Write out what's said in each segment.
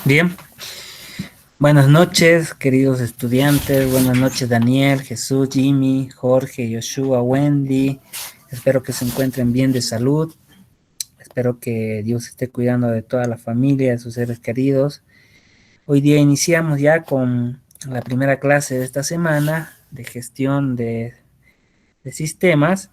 Bien, buenas noches, queridos estudiantes. Buenas noches, Daniel, Jesús, Jimmy, Jorge, Yoshua, Wendy. Espero que se encuentren bien de salud. Espero que Dios esté cuidando de toda la familia, de sus seres queridos. Hoy día iniciamos ya con la primera clase de esta semana de gestión de sistemas,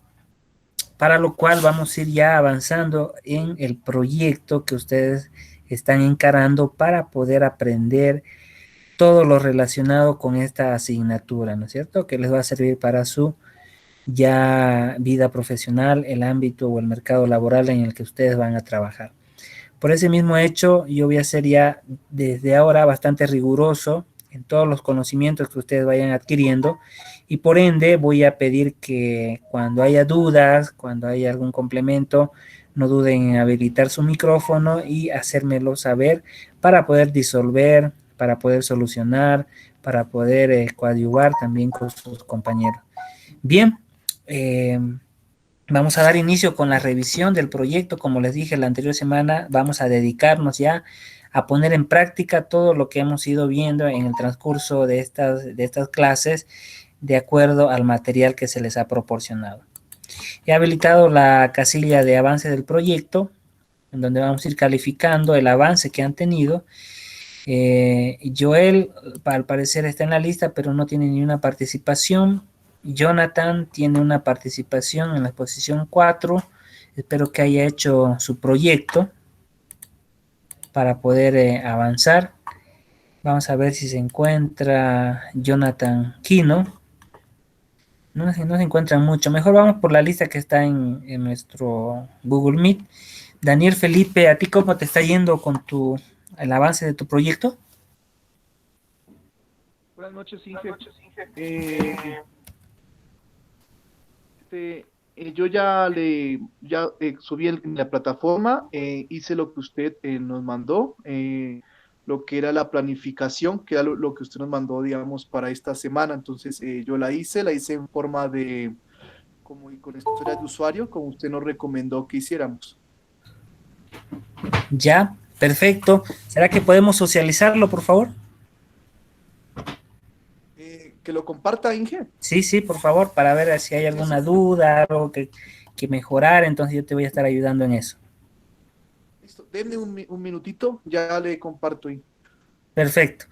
para lo cual vamos a ir ya avanzando en el proyecto que ustedes están encarando para poder aprender todo lo relacionado con esta asignatura, ¿no es cierto? Que les va a servir para su ya vida profesional, el ámbito o el mercado laboral en el que ustedes van a trabajar. Por ese mismo hecho, yo voy a ser ya desde ahora bastante riguroso en todos los conocimientos que ustedes vayan adquiriendo y por ende voy a pedir que cuando haya dudas, cuando haya algún complemento, no duden en habilitar su micrófono y hacérmelo saber para poder disolver, para poder solucionar, para poder coadyuvar también con sus compañeros. Bien, eh, vamos a dar inicio con la revisión del proyecto. Como les dije la anterior semana, vamos a dedicarnos ya a poner en práctica todo lo que hemos ido viendo en el transcurso de estas clases de acuerdo al material que se les ha proporcionado. He habilitado la casilla de avance del proyecto, en donde vamos a ir calificando el avance que han tenido. Joel, al parecer, está en la lista, pero no tiene ni una participación. Jonathan tiene una participación en la posición 4. Espero que haya hecho su proyecto para poder avanzar. Vamos a ver si se encuentra Jonathan Kino. No se encuentran mucho. Mejor vamos por la lista que está en nuestro Google Meet. Daniel Felipe, ¿a ti cómo te está yendo con el avance de tu proyecto? Buenas noches, Inge. Eh, yo ya subí en la plataforma, hice lo que usted nos mandó, lo que era la planificación, que era lo que usted nos mandó, digamos, para esta semana. Entonces, yo la hice en forma de, como y con historia de usuario, como usted nos recomendó que hiciéramos. Ya, perfecto. ¿Será que podemos socializarlo, por favor? Que lo comparta, Inge. Sí, sí, por favor, para ver si hay Sí, alguna sí. duda, algo que mejorar, entonces yo te voy a estar ayudando en eso. Listo. Denme un minutito, ya le comparto. Perfecto.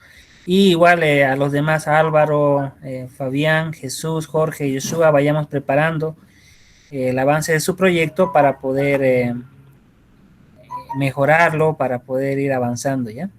Y igual a los demás, a Álvaro, Fabián, Jesús, Jorge y Yoshua, vayamos preparando el avance de su proyecto para poder mejorarlo, para poder ir avanzando, ¿ya?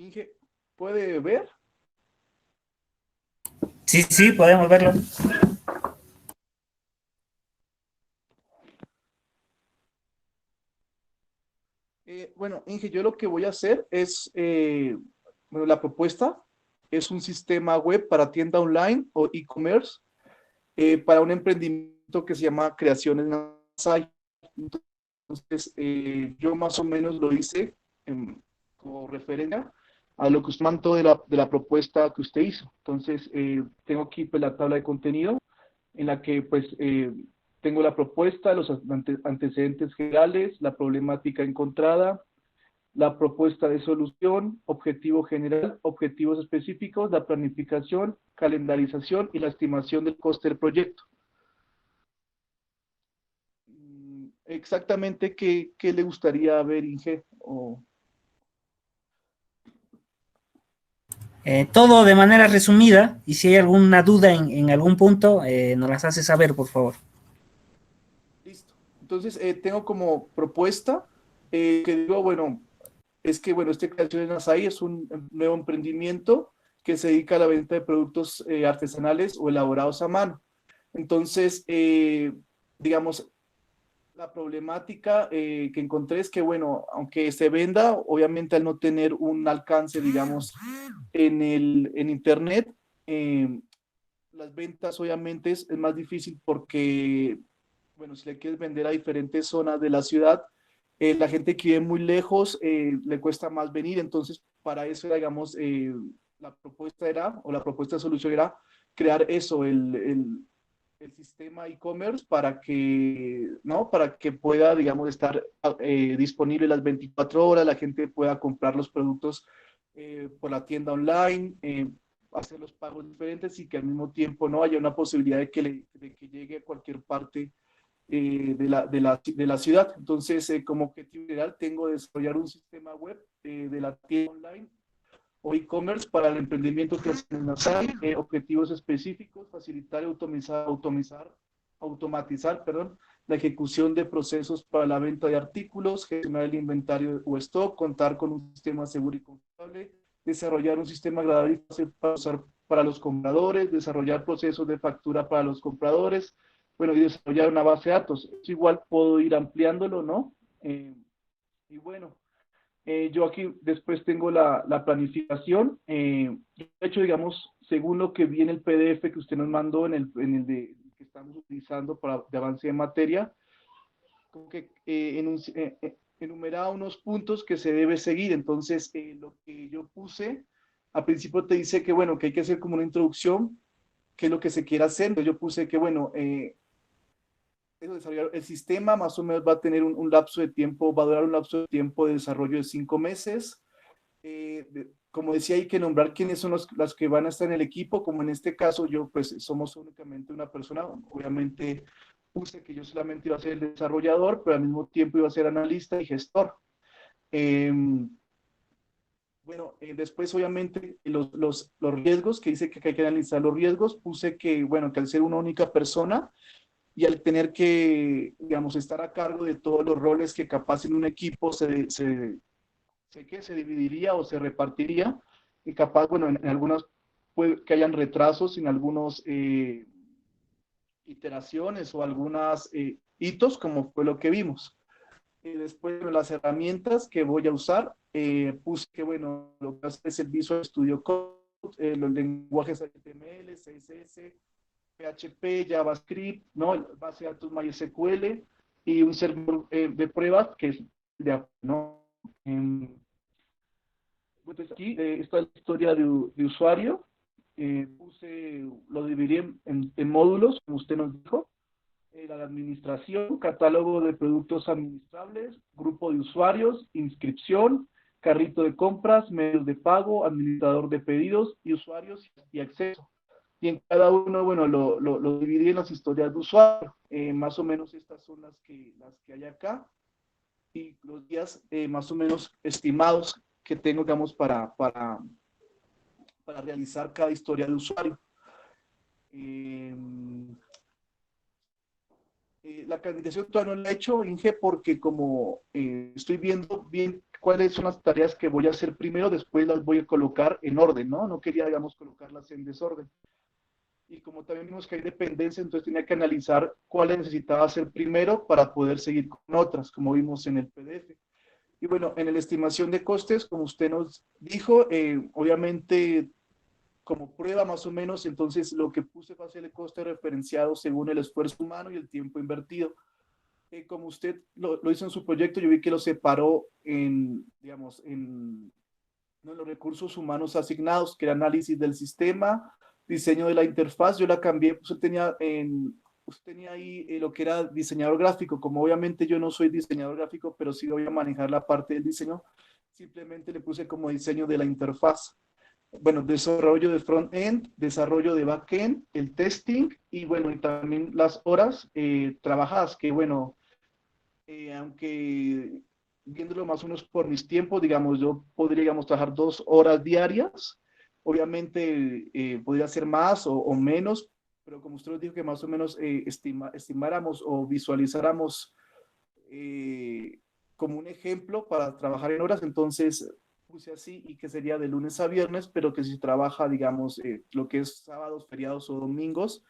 Inge, ¿puede ver? Sí, sí, podemos verlo. Bueno, Inge, yo lo que voy a hacer es, bueno, la propuesta es un sistema web para tienda online o e-commerce para un emprendimiento que se llama Creaciones Nasai. Entonces, yo más o menos lo hice como referencia a lo que usted mandó de la propuesta que usted hizo. Entonces, tengo aquí pues, la tabla de contenido en la que pues tengo la propuesta, los antecedentes generales, la problemática encontrada, la propuesta de solución, objetivo general, objetivos específicos, la planificación, calendarización y la estimación del coste del proyecto. Exactamente qué le gustaría ver, Inge. Todo de manera resumida, y si hay alguna duda en algún punto, nos las hace saber, por favor. Listo. Entonces, tengo como propuesta que digo, bueno, es que, bueno, este Creaciones Nasai es un nuevo emprendimiento que se dedica a la venta de productos artesanales o elaborados a mano. Entonces, digamos, la problemática que encontré es que, bueno, aunque se venda, obviamente al no tener un alcance, digamos, en Internet, las ventas obviamente es más difícil porque, bueno, si le quieres vender a diferentes zonas de la ciudad, la gente que vive muy lejos le cuesta más venir, entonces para eso, digamos, la propuesta era, o la propuesta de solución era crear eso, el sistema e-commerce para que, ¿no? Para que pueda, digamos, estar disponible las 24 horas, la gente pueda comprar los productos por la tienda online, hacer los pagos diferentes y que al mismo tiempo no haya una posibilidad de que llegue a cualquier parte de la ciudad. Entonces, como objetivo general, tengo desarrollar un sistema web de la tienda online o e-commerce para el emprendimiento que hacen objetivos específicos, facilitar y automatizar, perdón, la ejecución de procesos para la venta de artículos, gestionar el inventario o stock, contar con un sistema seguro y confiable, desarrollar un sistema agradable y fácil para usar para los compradores, desarrollar procesos de factura para los compradores, bueno, y desarrollar una base de datos. Eso igual puedo ir ampliándolo, ¿no? Y bueno, yo aquí después tengo la planificación. De hecho, digamos, según lo que vi en el PDF que usted nos mandó, que estamos utilizando para, de avance de materia, como que enumeraba unos puntos que se debe seguir. Entonces, lo que yo puse, al principio te dice que, bueno, que hay que hacer como una introducción, qué es lo que se quiere hacer. Entonces, yo puse que, bueno, desarrollar el sistema más o menos va a tener un lapso de tiempo, va a durar un lapso de tiempo de desarrollo de 5 meses. Como decía, hay que nombrar quiénes son las que van a estar en el equipo, como en este caso yo, pues somos únicamente una persona, obviamente puse que yo solamente iba a ser el desarrollador, pero al mismo tiempo iba a ser analista y gestor. Eh, bueno, después obviamente los riesgos, que dice que hay que analizar los riesgos, puse que, bueno, que al ser una única persona, y al tener que, digamos, estar a cargo de todos los roles que capaz en un equipo se dividiría o se repartiría, y capaz, bueno, en algunas puede que hayan retrasos en algunos iteraciones o algunas hitos, como fue lo que vimos. Después, bueno, las herramientas que voy a usar, puse que, bueno, lo que hace es el Visual Studio Code, los lenguajes HTML, CSS, PHP, JavaScript, ¿no? Base de datos MySQL y un servidor de pruebas que es de, ¿no? Entonces aquí está la historia de usuario. Lo dividí en módulos, como usted nos dijo. La administración, catálogo de productos administrables, grupo de usuarios, inscripción, carrito de compras, medios de pago, administrador de pedidos y usuarios y acceso. Y en cada uno, bueno, lo dividí en las historias de usuario. Más o menos estas son las que hay acá y los días más o menos estimados que tengo, digamos, para realizar cada historia de usuario. Eh, la calificación todavía no la he hecho, Inge, porque como estoy viendo bien cuáles son las tareas que voy a hacer primero, después las voy a colocar en orden, ¿no? No quería, digamos, colocarlas en desorden. Y como también vimos que hay dependencia, entonces tenía que analizar cuáles necesitaba hacer primero para poder seguir con otras, como vimos en el PDF. Y bueno, en la estimación de costes, como usted nos dijo, obviamente como prueba más o menos, entonces lo que puse fue hacer el coste referenciado según el esfuerzo humano y el tiempo invertido. Como usted lo hizo en su proyecto, yo vi que lo separó en, digamos, ¿no? Los recursos humanos asignados, que era análisis del sistema, diseño de la interfaz, yo la cambié, usted tenía ahí lo que era diseñador gráfico, como obviamente yo no soy diseñador gráfico, pero sí voy a manejar la parte del diseño, simplemente le puse como diseño de la interfaz. Bueno, desarrollo de front-end, desarrollo de back-end, el testing y bueno, y también las horas trabajadas, que bueno, aunque viéndolo más o menos por mis tiempos, digamos, yo podría, digamos, trabajar 2 horas diarias. Obviamente podría ser más o menos, pero como usted nos dijo que más o menos estimáramos o visualizáramos eh, como un ejemplo para trabajar en horas, entonces puse así y que sería de lunes a viernes, pero que si trabaja, digamos, lo que es sábados, feriados o domingos,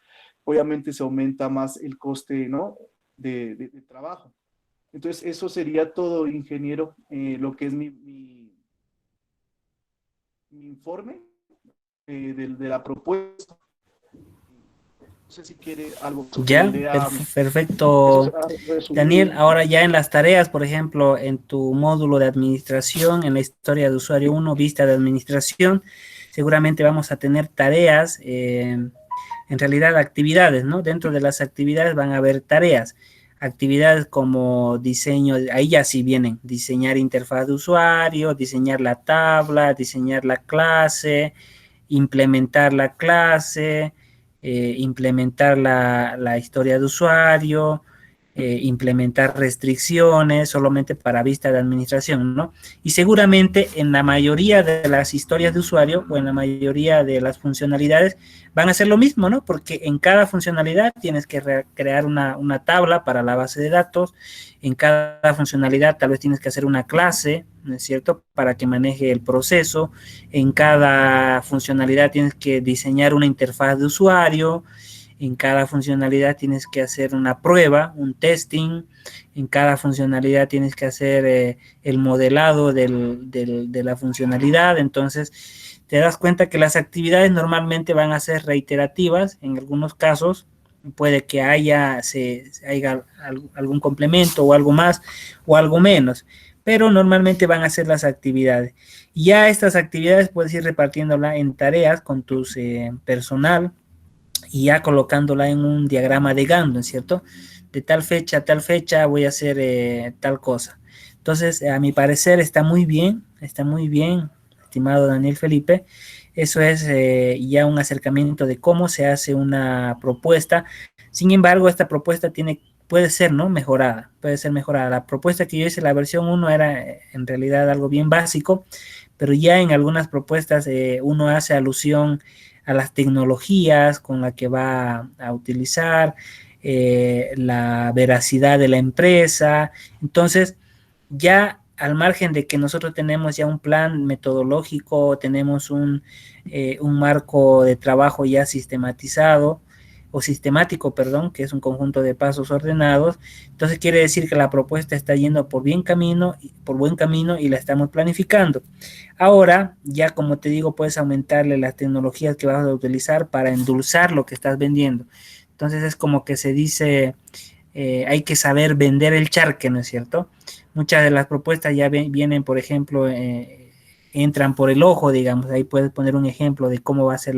obviamente se aumenta más el coste, ¿no? De trabajo. Entonces, eso sería todo, ingeniero, lo que es mi informe de la propuesta. No sé si quiere algo que le Ya, lea. Eso perfecto, será resumido. Daniel. Ahora ya en las tareas, por ejemplo, en tu módulo de administración, en la historia de usuario uno, vista de administración, seguramente vamos a tener tareas, en realidad actividades, ¿no? Dentro de las actividades van a haber tareas. Actividades como diseño, ahí ya sí vienen, diseñar interfaz de usuario, diseñar la tabla, diseñar la clase, implementar la clase, implementar la historia de usuario, implementar restricciones solamente para vista de administración, ¿no? Y seguramente en la mayoría de las historias de usuario o en la mayoría de las funcionalidades van a ser lo mismo, ¿no? Porque en cada funcionalidad tienes que crear una tabla para la base de datos, en cada funcionalidad tal vez tienes que hacer una clase, ¿no es cierto?, para que maneje el proceso, en cada funcionalidad tienes que diseñar una interfaz de usuario, en cada funcionalidad tienes que hacer una prueba, un testing, en cada funcionalidad tienes que hacer el modelado de la funcionalidad. Entonces, te das cuenta que las actividades normalmente van a ser reiterativas, en algunos casos puede que haya algún complemento o algo más o algo menos, pero normalmente van a ser las actividades. Y ya estas actividades puedes ir repartiéndolas en tareas con tu personal, y ya colocándola en un diagrama de Gantt, ¿cierto? De tal fecha a tal fecha voy a hacer tal cosa. Entonces, a mi parecer está muy bien, estimado Daniel Felipe. Eso es ya un acercamiento de cómo se hace una propuesta. Sin embargo, esta propuesta puede ser, ¿no?, mejorada, puede ser mejorada. La propuesta que yo hice, la versión uno, era en realidad algo bien básico, pero ya en algunas propuestas uno hace alusión a las tecnologías con las que va a utilizar, la veracidad de la empresa. Entonces, ya al margen de que nosotros tenemos ya un plan metodológico, tenemos un marco de trabajo ya sistematizado, o sistemático, perdón, que es un conjunto de pasos ordenados, entonces quiere decir que la propuesta está yendo por buen camino y la estamos planificando. Ahora, ya como te digo, puedes aumentarle las tecnologías que vas a utilizar para endulzar lo que estás vendiendo. Entonces es como que se dice, hay que saber vender el charque, ¿no es cierto? Muchas de las propuestas ya vienen, por ejemplo, entran por el ojo, digamos. Ahí puedes poner un ejemplo de cómo va a ser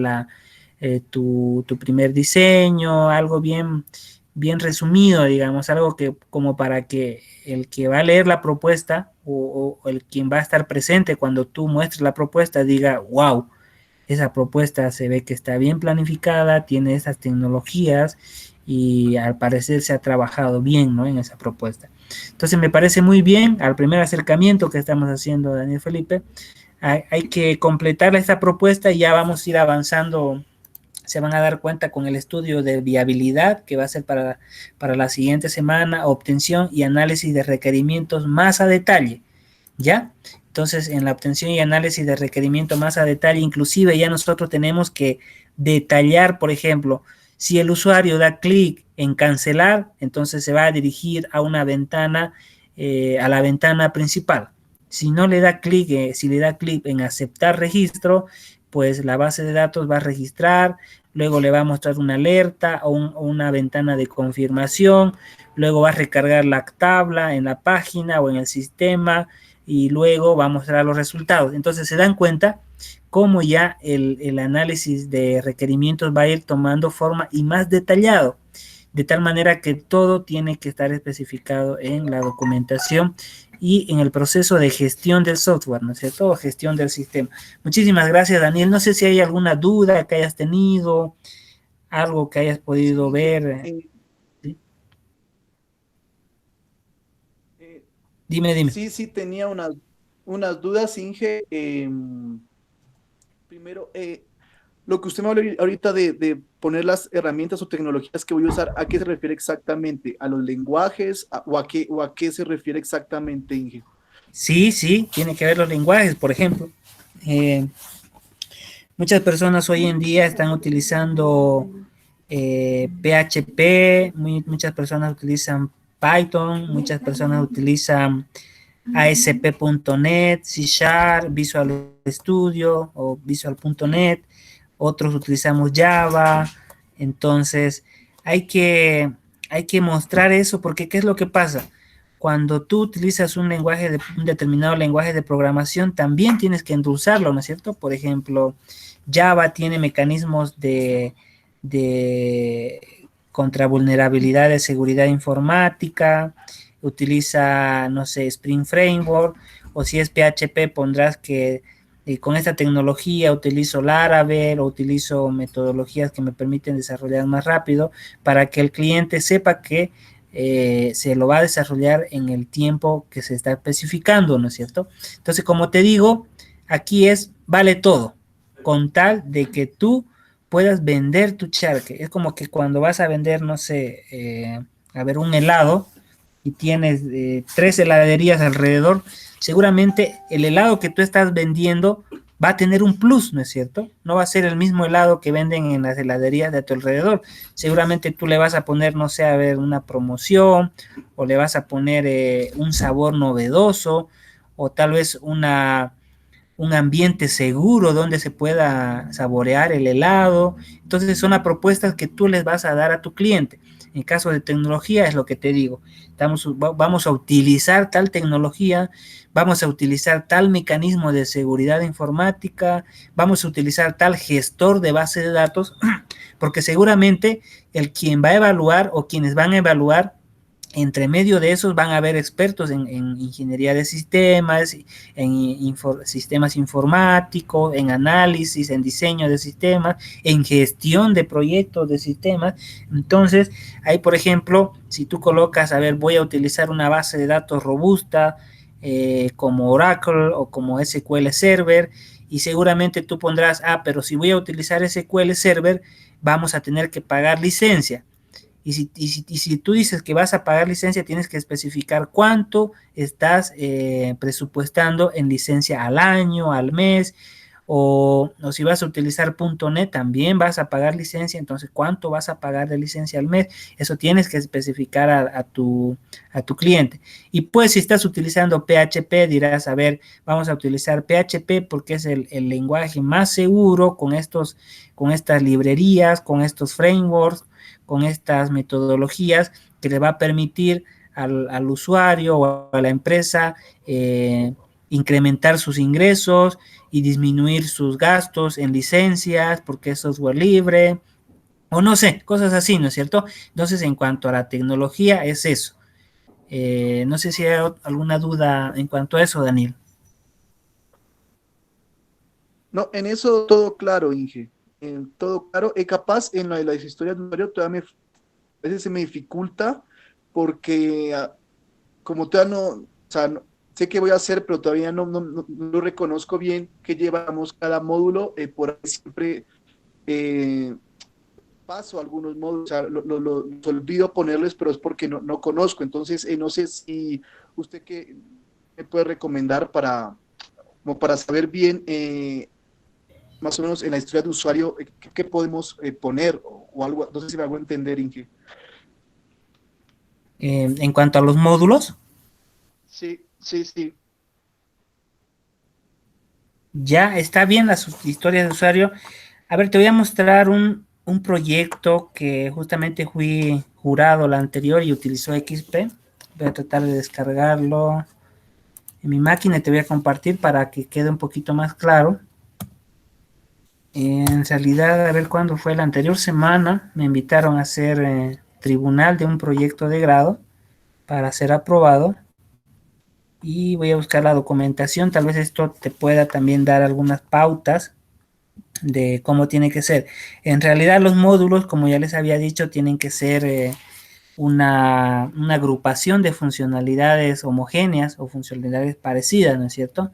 tu primer diseño, algo bien resumido, digamos, algo que como para que el que va a leer la propuesta o el quien va a estar presente cuando tú muestres la propuesta diga, wow, esa propuesta se ve que está bien planificada, tiene esas tecnologías y al parecer se ha trabajado bien, ¿no?, en esa propuesta. Entonces me parece muy bien al primer acercamiento que estamos haciendo, Daniel Felipe. Hay que completar esta propuesta y ya vamos a ir avanzando. Se van a dar cuenta con el estudio de viabilidad que va a ser para la siguiente semana, obtención y análisis de requerimientos más a detalle, ¿ya? Entonces, en la obtención y análisis de requerimiento más a detalle, inclusive ya nosotros tenemos que detallar, por ejemplo, si el usuario da clic en cancelar, entonces se va a dirigir a una ventana, a la ventana principal. Si no le da clic, si le da clic en aceptar registro, pues la base de datos va a registrar, luego le va a mostrar una alerta o una ventana de confirmación, luego va a recargar la tabla en la página o en el sistema y luego va a mostrar los resultados. Entonces se dan cuenta cómo ya el análisis de requerimientos va a ir tomando forma y más detallado. de tal manera que todo tiene que estar especificado en la documentación y en el proceso de gestión del software, ¿no es cierto? O gestión del sistema. Muchísimas gracias, Daniel. No sé si hay alguna duda que hayas tenido, algo que hayas Sí, podido Inge, ver. ¿Sí? eh, Dime, dime. sí, sí tenía unas dudas, Inge. Primero, lo que usted me habló ahorita de poner las herramientas o tecnologías que voy a usar, ¿a qué se refiere exactamente? ¿A los lenguajes o a qué se refiere exactamente, Inge? Sí, sí, tiene que ver los lenguajes, por ejemplo. Eh, Muchas personas hoy en día están utilizando PHP, muchas personas utilizan Python, muchas personas utilizan ASP.NET, C Sharp, Visual Studio o Visual.NET, otros utilizamos Java, entonces hay que, hay que mostrar eso porque ¿qué es lo que pasa? Cuando tú utilizas un determinado lenguaje de programación, también tienes que endulzarlo, ¿no es cierto? Por ejemplo, Java tiene mecanismos de contra vulnerabilidad de seguridad informática, utiliza, no sé, Spring Framework, o si es PHP pondrás que con esta tecnología utilizo Laravel o utilizo metodologías que me permiten desarrollar más rápido para que el cliente sepa que se lo va a desarrollar en el tiempo que se está especificando, ¿no es cierto? Entonces, como te digo, aquí vale todo, con tal de que tú puedas vender tu charque. Es como que cuando vas a vender, no sé, a ver, un helado y tienes 3 heladerías alrededor, seguramente el helado que tú estás vendiendo va a tener un plus, ¿no es cierto? No va a ser el mismo helado que venden en las heladerías de a tu alrededor. Seguramente tú le vas a poner, no sé, a ver, una promoción o le vas a poner un sabor novedoso o tal vez un ambiente seguro donde se pueda saborear el helado. Entonces son las propuestas que tú les vas a dar a tu cliente. En caso de tecnología es lo que te digo. Vamos a utilizar tal tecnología, vamos a utilizar tal mecanismo de seguridad informática, vamos a utilizar tal gestor de base de datos, porque seguramente el quien va a evaluar o quienes van a evaluar entre medio de esos van a haber expertos en ingeniería de sistemas, sistemas informáticos, en análisis, en diseño de sistemas, en gestión de proyectos de sistemas. Entonces, ahí, por ejemplo, si tú colocas, a ver, voy a utilizar una base de datos robusta como Oracle o como SQL Server, y seguramente tú pondrás, pero si voy a utilizar SQL Server, vamos a tener que pagar licencia. Y si tú dices que vas a pagar licencia, tienes que especificar cuánto estás presupuestando en licencia al año, al mes, o si vas a utilizar .NET, también vas a pagar licencia, entonces cuánto vas a pagar de licencia al mes, eso tienes que especificar a tu cliente. Y pues si estás utilizando PHP, dirás, a ver, vamos a utilizar PHP porque es el lenguaje más seguro con estas librerías, con estos frameworks, con estas metodologías que le va a permitir al usuario o a la empresa incrementar sus ingresos y disminuir sus gastos en licencias porque es software libre o no sé, cosas así, ¿no es cierto? Entonces, en cuanto a la tecnología, es eso. No sé si hay alguna duda en cuanto a eso, Daniel. No, en eso todo claro, Inge. En todo claro. Capaz en lo de las historias de usuario todavía a veces se me dificulta porque como todavía no, o sea, sé qué voy a hacer, pero todavía no reconozco bien qué llevamos cada módulo. Por ahí siempre eh, paso algunos módulos, o sea, los olvido ponerles, pero es porque no conozco. Entonces, no sé si usted qué me puede recomendar como para saber bien, más o menos en la historia de usuario, qué podemos poner o algo. No sé si me hago entender, Inge. En cuanto a los módulos, Sí, sí, sí. ya está bien las historias de usuario. A ver, te voy a mostrar un proyecto que justamente fui jurado la anterior y utilizó XP. Voy a tratar de descargarlo en mi máquina y te voy a compartir para que quede un poquito más claro. En realidad, a ver cuándo fue la anterior semana, me invitaron a hacer tribunal de un proyecto de grado para ser aprobado. Y voy a buscar la documentación, tal vez esto te pueda también dar algunas pautas de cómo tiene que ser. En realidad los módulos, como ya les había dicho, tienen que ser una agrupación de funcionalidades homogéneas o funcionalidades parecidas, ¿no es cierto?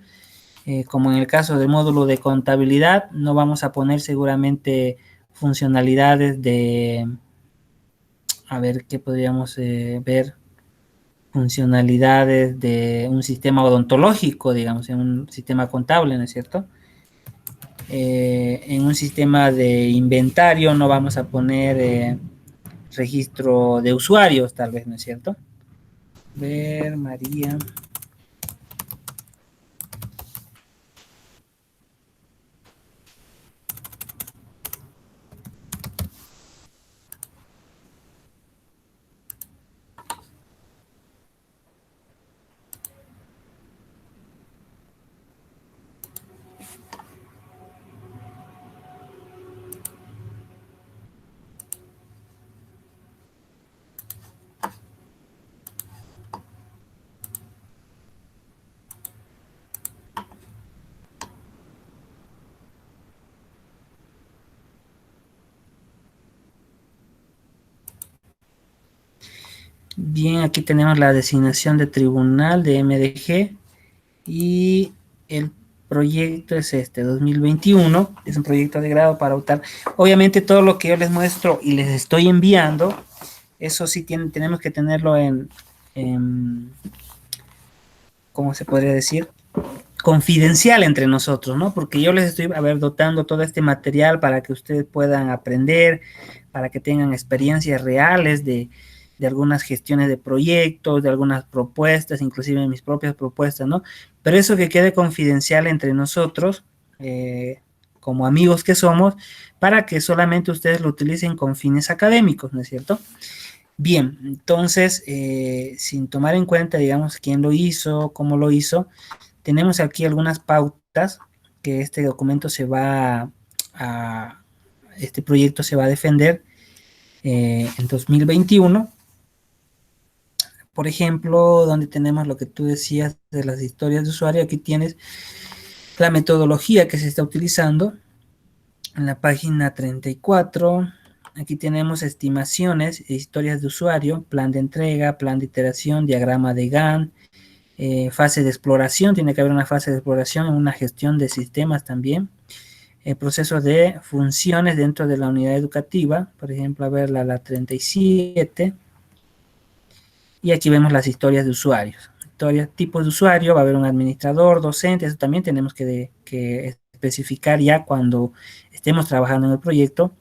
Como en el caso del módulo de contabilidad, no vamos a poner seguramente funcionalidades de, a ver, ¿qué podríamos ver? Funcionalidades de un sistema odontológico, digamos, en un sistema contable, ¿no es cierto? En un sistema de inventario no vamos a poner registro de usuarios, tal vez, ¿no es cierto? Ver, María. Bien, aquí tenemos la designación de tribunal de MDG y el proyecto es este, 2021, es un proyecto de grado para optar. Obviamente todo lo que yo les muestro y les estoy enviando, eso sí tenemos que tenerlo en, ¿cómo se podría decir? Confidencial entre nosotros, ¿no? Porque yo les estoy, dotando todo este material para que ustedes puedan aprender, para que tengan experiencias reales de algunas gestiones de proyectos, de algunas propuestas, inclusive mis propias propuestas, ¿no? Pero eso que quede confidencial entre nosotros, como amigos que somos, para que solamente ustedes lo utilicen con fines académicos, ¿no es cierto? Bien, entonces, sin tomar en cuenta, digamos, quién lo hizo, cómo lo hizo, tenemos aquí algunas pautas que este documento este proyecto se va a defender en 2021. Por ejemplo, donde tenemos lo que tú decías de las historias de usuario, aquí tienes la metodología que se está utilizando en la página 34. Aquí tenemos estimaciones, historias de usuario, plan de entrega, plan de iteración, diagrama de Gantt, fase de exploración, tiene que haber una fase de exploración, una gestión de sistemas también, procesos de funciones dentro de la unidad educativa, por ejemplo, a ver la 37, y aquí vemos las historias de usuarios, tipos de usuario, va a haber un administrador, docente, eso también tenemos que especificar ya cuando estemos trabajando en el proyecto.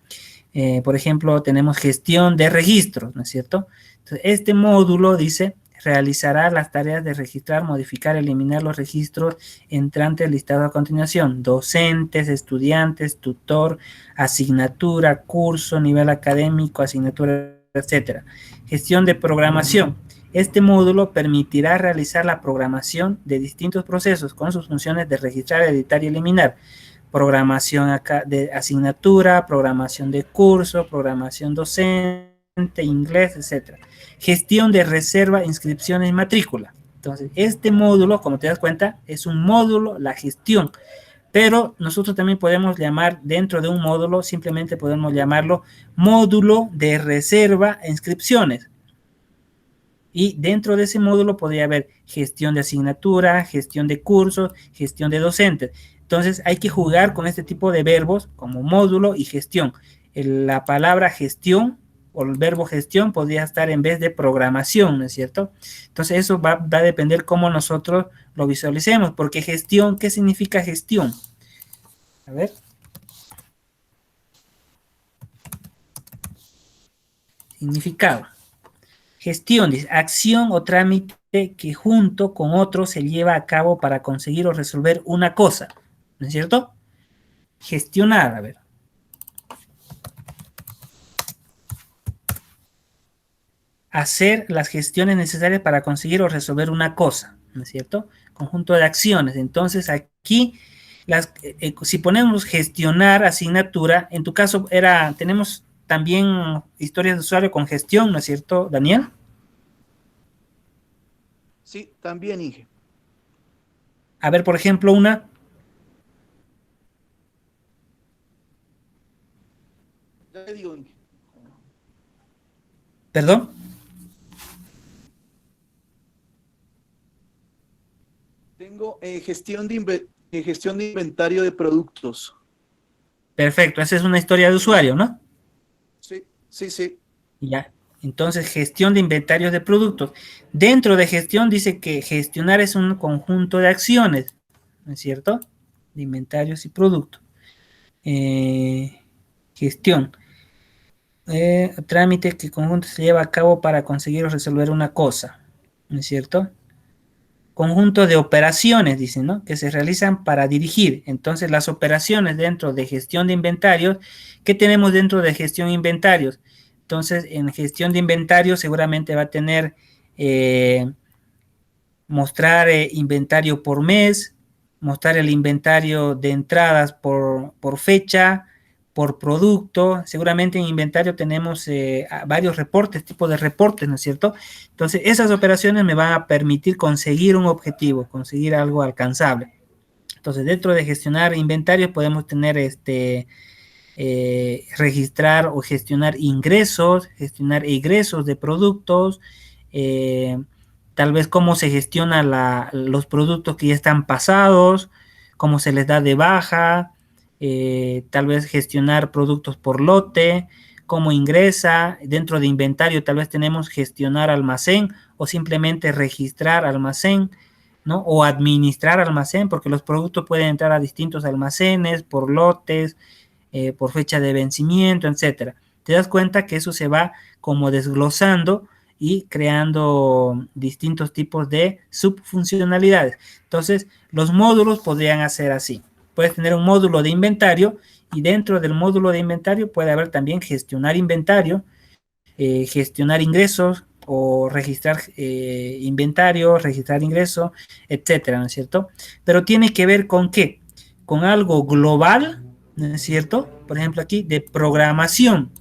Por ejemplo, tenemos gestión de registros, ¿no es cierto? Entonces, este módulo dice, realizará las tareas de registrar, modificar, eliminar los registros entrantes listados a continuación, docentes, estudiantes, tutor, asignatura, curso, nivel académico, asignatura, etcétera. Gestión de programación. Este módulo permitirá realizar la programación de distintos procesos con sus funciones de registrar, editar y eliminar. Programación de asignatura, programación de curso, programación docente, inglés, etc. Gestión de reserva, inscripciones y matrícula. Entonces, este módulo, como te das cuenta, es un módulo, la gestión, pero nosotros también podemos llamar dentro de un módulo, simplemente podemos llamarlo módulo de reserva e inscripciones. Y dentro de ese módulo podría haber gestión de asignatura, gestión de cursos, gestión de docentes. Entonces hay que jugar con este tipo de verbos como módulo y gestión. La palabra gestión o el verbo gestión podría estar en vez de programación, ¿no es cierto? Entonces eso va a depender cómo nosotros lo visualicemos, porque gestión, ¿qué significa gestión? A ver. Significado. Gestión, dice, acción o trámite que junto con otros se lleva a cabo para conseguir o resolver una cosa, ¿no es cierto? Gestionar, a ver. Hacer las gestiones necesarias para conseguir o resolver una cosa, ¿no es cierto? Conjunto de acciones. Entonces aquí, si ponemos gestionar asignatura, en tu caso tenemos también historias de usuario con gestión, ¿no es cierto, Daniel? Sí, también, Inge. A ver, por ejemplo, una, Ya le digo, Inge. perdón. Tengo gestión de inventario de productos. Perfecto, esa es una historia de usuario, ¿no? Sí, sí, sí. Ya. Entonces, gestión de inventarios de productos. Dentro de gestión dice que gestionar es un conjunto de acciones, ¿no es cierto? De inventarios y productos. Eh, Gestión. Trámite que conjunto se lleva a cabo para conseguir o resolver una cosa, ¿no es cierto? Conjunto de operaciones, dicen, ¿no? Que se realizan para dirigir. Entonces, las operaciones dentro de gestión de inventarios, ¿qué tenemos dentro de gestión de inventarios? Entonces, en gestión de inventarios seguramente va a tener mostrar inventario por mes, mostrar el inventario de entradas por fecha, por producto. Seguramente en inventario tenemos varios reportes, tipos de reportes, ¿no es cierto? Entonces, esas operaciones me van a permitir conseguir un objetivo, conseguir algo alcanzable. Entonces, dentro de gestionar inventarios podemos tener registrar o gestionar ingresos, gestionar egresos de productos, eh, tal vez cómo se gestiona los productos que ya están pasados, cómo se les da de baja, tal vez gestionar productos por lote, cómo ingresa, dentro de inventario tal vez tenemos gestionar almacén o simplemente registrar almacén, ¿no? O administrar almacén, porque los productos pueden entrar a distintos almacenes, por lotes, por fecha de vencimiento, etcétera. Te das cuenta que eso se va como desglosando y creando distintos tipos de subfuncionalidades. Entonces, los módulos podrían hacer así. Puedes tener un módulo de inventario y dentro del módulo de inventario puede haber también gestionar inventario, gestionar ingresos o registrar inventario, registrar ingresos, etcétera, ¿no es cierto? Pero tiene que ver con qué? Con algo global, ¿no es cierto? Por ejemplo, aquí de programación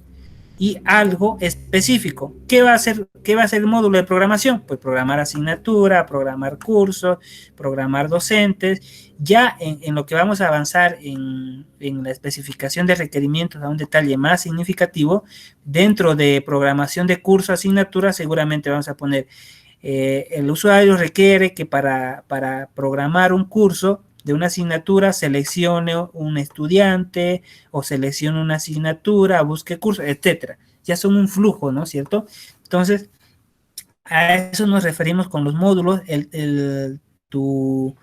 y algo específico. Qué va a hacer el módulo de programación? Pues programar asignatura, programar cursos, programar docentes. Ya en lo que vamos a avanzar en la especificación de requerimientos a un detalle más significativo, dentro de programación de curso, asignatura, seguramente vamos a poner el usuario requiere que para programar un curso de una asignatura seleccione un estudiante o seleccione una asignatura, busque cursos, etcétera. Ya son un flujo, ¿no es cierto? Entonces, a eso nos referimos con los módulos. Tu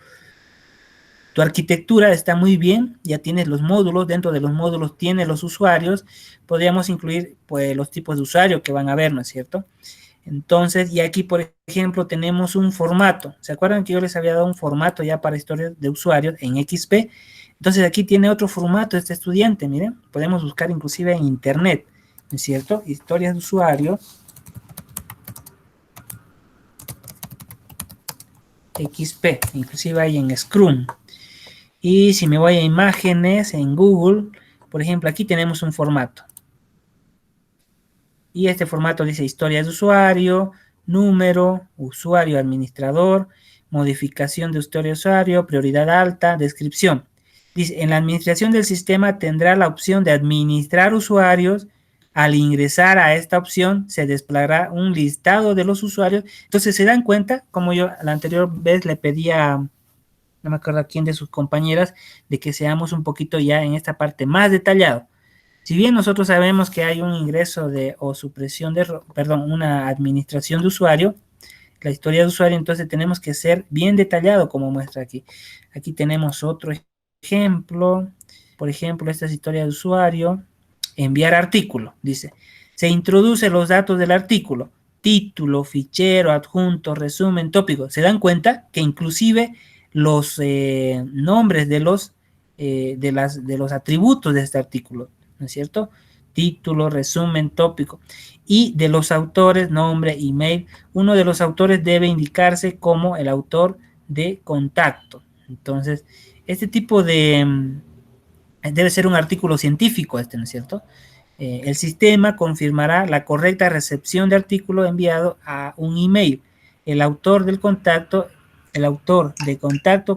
arquitectura está muy bien, ya tienes los módulos, dentro de los módulos tienes los usuarios, podríamos incluir pues los tipos de usuario que van a ver, ¿no es cierto? Entonces, y aquí, por ejemplo, tenemos un formato. ¿Se acuerdan que yo les había dado un formato ya para historias de usuarios en XP? Entonces, aquí tiene otro formato este estudiante, miren. Podemos buscar inclusive en internet, ¿no es cierto? Historias de usuario, XP, inclusive hay en Scrum. Y si me voy a imágenes en Google, por ejemplo, aquí tenemos un formato. Y este formato dice historia de usuario, número, usuario, administrador, modificación de historia de usuario, prioridad alta, descripción. Dice, en la administración del sistema tendrá la opción de administrar usuarios. Al ingresar a esta opción se desplegará un listado de los usuarios. Entonces se dan cuenta, como yo la anterior vez le pedía, no me acuerdo a quién de sus compañeras, de que seamos un poquito ya en esta parte más detallado. Si bien nosotros sabemos que hay un ingreso de o supresión de, perdón, una administración de usuario, la historia de usuario, entonces tenemos que ser bien detallado como muestra aquí. Aquí tenemos otro ejemplo, por ejemplo, esta es historia de usuario, enviar artículo, dice, se introduce los datos del artículo, título, fichero, adjunto, resumen, tópico. ¿Se dan cuenta que inclusive los nombres de los atributos de este artículo, ¿no es cierto? Título, resumen, tópico. Y de los autores, nombre, email. Uno de los autores debe indicarse como el autor de contacto. Entonces, este tipo de debe ser un artículo científico, ¿no es cierto? El sistema confirmará la correcta recepción de artículo enviado a un email. El autor de contacto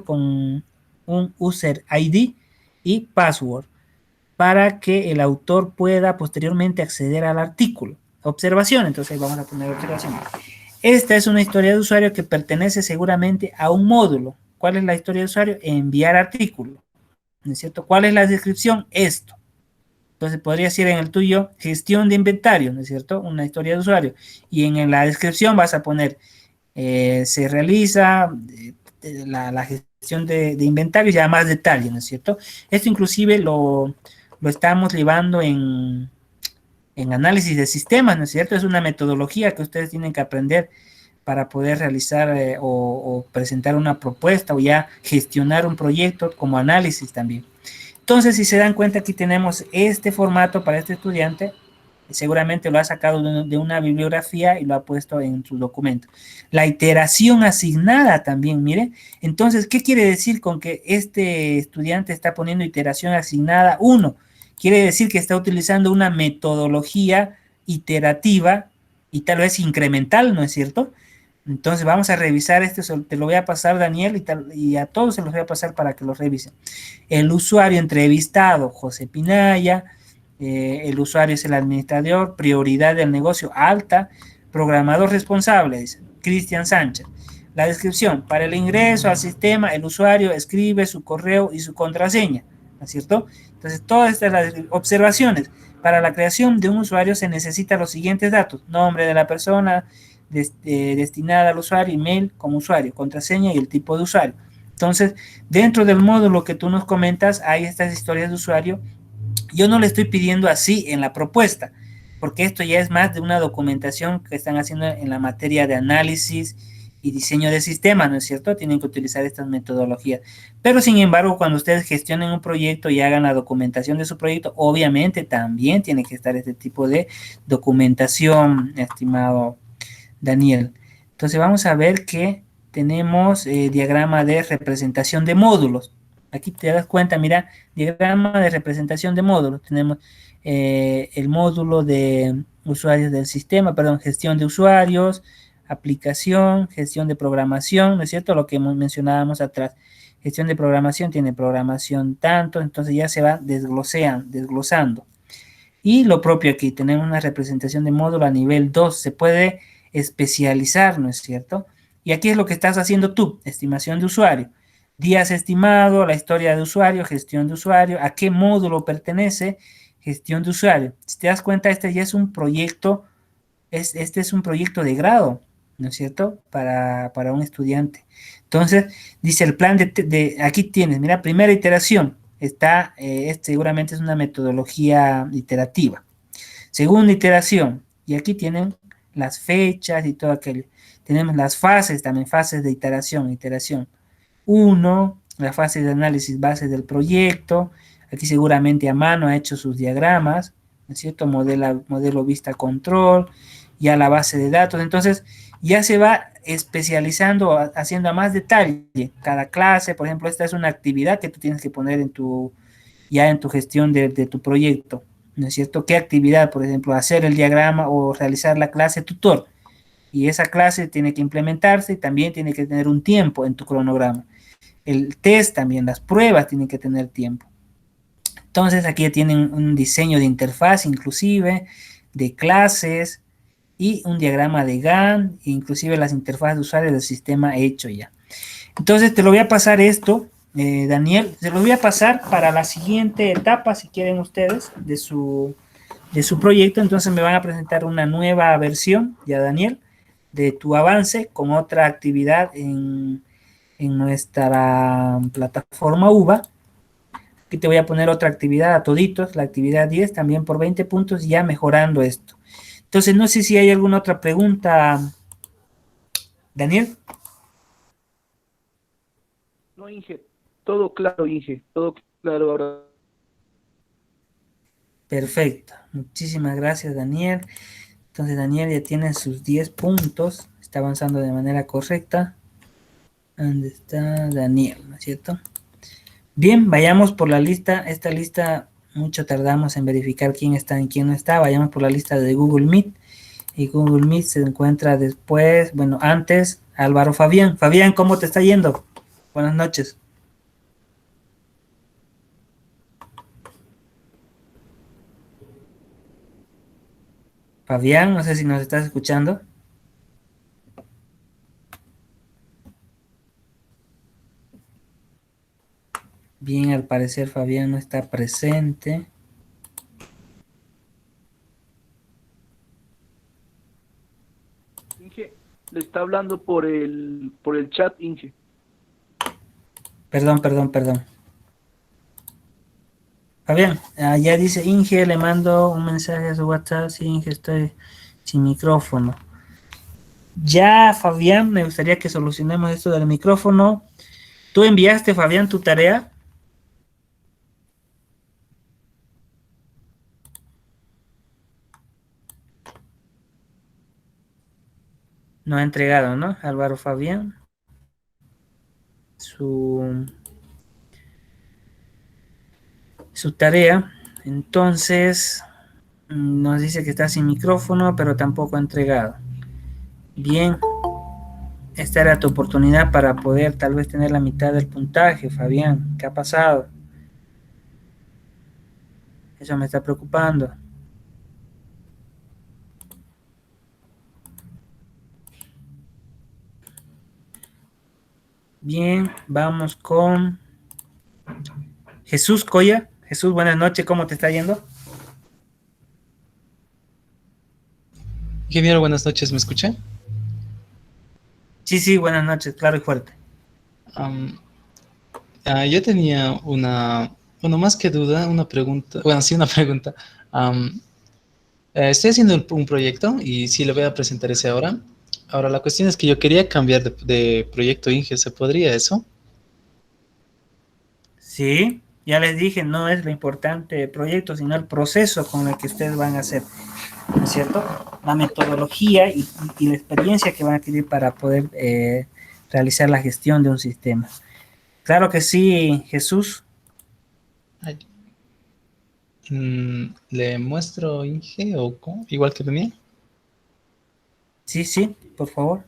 con un user ID y password para que el autor pueda posteriormente acceder al artículo. Observación, entonces vamos a poner observación. Esta es una historia de usuario que pertenece seguramente a un módulo. ¿Cuál es la historia de usuario? Enviar artículo. ¿No es cierto? ¿Cuál es la descripción? Esto. Entonces podría decir en el tuyo gestión de inventario, ¿no es cierto? Una historia de usuario. Y en la descripción vas a poner, se realiza la gestión de inventario, ya más detalle, ¿no es cierto? Esto inclusive lo estamos llevando en análisis de sistemas, ¿no es cierto? Es una metodología que ustedes tienen que aprender para poder realizar o presentar una propuesta o ya gestionar un proyecto como análisis también. Entonces, si se dan cuenta, aquí tenemos este formato para este estudiante. Seguramente lo ha sacado de una bibliografía y lo ha puesto en su documento. La iteración asignada también, mire. Entonces, ¿qué quiere decir con que este estudiante está poniendo iteración asignada? Uno, quiere decir que está utilizando una metodología iterativa y tal vez incremental, ¿no es cierto? Entonces vamos a revisar este, te lo voy a pasar Daniel y a todos se los voy a pasar para que lo revisen. El usuario entrevistado, José Pinaya, el usuario es el administrador, prioridad del negocio alta, programador responsable, dice Cristian Sánchez. La descripción, para el ingreso al sistema, el usuario escribe su correo y su contraseña, ¿no es cierto? Entonces, todas estas las observaciones. Para la creación de un usuario se necesitan los siguientes datos: nombre de la persona destinada al usuario, email como usuario, contraseña y el tipo de usuario. Entonces, dentro del módulo que tú nos comentas, hay estas historias de usuario. Yo no le estoy pidiendo así en la propuesta, porque esto ya es más de una documentación que están haciendo en la materia de análisis y diseño de sistemas, ¿no es cierto? Tienen que utilizar estas metodologías. Pero sin embargo, cuando ustedes gestionen un proyecto y hagan la documentación de su proyecto, obviamente también tiene que estar este tipo de documentación, estimado Daniel. Entonces vamos a ver que tenemos diagrama de representación de módulos. Aquí te das cuenta, mira, diagrama de representación de módulos. Tenemos el módulo de usuarios del sistema, perdón, gestión de usuarios, aplicación, gestión de programación, ¿no es cierto? Lo que mencionábamos atrás. Gestión de programación tiene programación tanto, entonces ya se va desglosando. Y lo propio aquí, tenemos una representación de módulo a nivel 2, se puede especializar, ¿no es cierto? Y aquí es lo que estás haciendo tú, estimación de usuario. Días estimado, la historia de usuario, gestión de usuario, a qué módulo pertenece, gestión de usuario. Si te das cuenta, este ya es un proyecto, este es un proyecto de grado, ¿no es cierto? Para un estudiante. Entonces, dice el plan aquí tienes, mira, primera iteración, está, seguramente es una metodología iterativa. Segunda iteración, y aquí tienen las fechas y todo aquello. Tenemos las fases, también fases de iteración. 1, la fase de análisis base del proyecto. Aquí seguramente a mano ha hecho sus diagramas, ¿no es cierto? Modelo vista control, ya la base de datos. Entonces, ya se va especializando, haciendo a más detalle. Cada clase, por ejemplo, esta es una actividad que tú tienes que poner ya en tu gestión de tu proyecto, ¿no es cierto? ¿Qué actividad? Por ejemplo, hacer el diagrama o realizar la clase tutor. Y esa clase tiene que implementarse y también tiene que tener un tiempo en tu cronograma. El test también, las pruebas tienen que tener tiempo. Entonces aquí ya tienen un diseño de interfaz inclusive, de clases y un diagrama de Gantt, inclusive las interfaces de usuario del sistema hecho ya. Entonces te lo voy a pasar esto, Daniel, se lo voy a pasar para la siguiente etapa, si quieren ustedes, de su proyecto. Entonces me van a presentar una nueva versión, ya Daniel, de tu avance con otra actividad en nuestra plataforma UVA. Aquí te voy a poner otra actividad a toditos, la actividad 10, también por 20 puntos, ya mejorando esto. Entonces, no sé si hay alguna otra pregunta, Daniel. No, Inge, todo claro, Inge, todo claro ahora. Perfecto, muchísimas gracias, Daniel. Entonces, Daniel ya tiene sus 10 puntos, está avanzando de manera correcta. ¿Dónde está Daniel? ¿No es cierto? Bien, vayamos por la lista, esta lista mucho tardamos en verificar quién está y quién no está. Vayamos por la lista de Google Meet. Y Google Meet se encuentra después, bueno, antes, Álvaro Fabián. Fabián, ¿cómo te está yendo? Buenas noches. Fabián, no sé si nos estás escuchando. Bien, al parecer Fabián no está presente. Inge, le está hablando por el chat, Inge. Perdón. Fabián, ya dice Inge, le mando un mensaje a su WhatsApp. Sí, Inge, estoy sin micrófono. Ya, Fabián, me gustaría que solucionemos esto del micrófono. ¿Tú enviaste, Fabián, tu tarea? No ha entregado, ¿no? Álvaro Fabián. Su tarea. Entonces, nos dice que está sin micrófono, pero tampoco ha entregado. Bien, esta era tu oportunidad para poder tal vez tener la mitad del puntaje, Fabián. ¿Qué ha pasado? Eso me está preocupando. Bien, vamos con Jesús Coya. Jesús, buenas noches, ¿cómo te está yendo? Ingeniero, buenas noches, ¿me escucha? Sí, buenas noches, claro y fuerte. Yo tenía bueno, más que duda, una pregunta. Bueno, sí, una pregunta. Estoy haciendo un proyecto y sí le voy a presentar ese ahora. Ahora, la cuestión es que yo quería cambiar de proyecto Inge, ¿se podría eso? Sí, ya les dije, no es lo importante el proyecto, sino el proceso con el que ustedes van a hacer, ¿no es cierto? La metodología y la experiencia que van a adquirir para poder realizar la gestión de un sistema. Claro que sí, Jesús. Ay. ¿Le muestro Inge o cómo? Igual que tenía? Sí, por favor.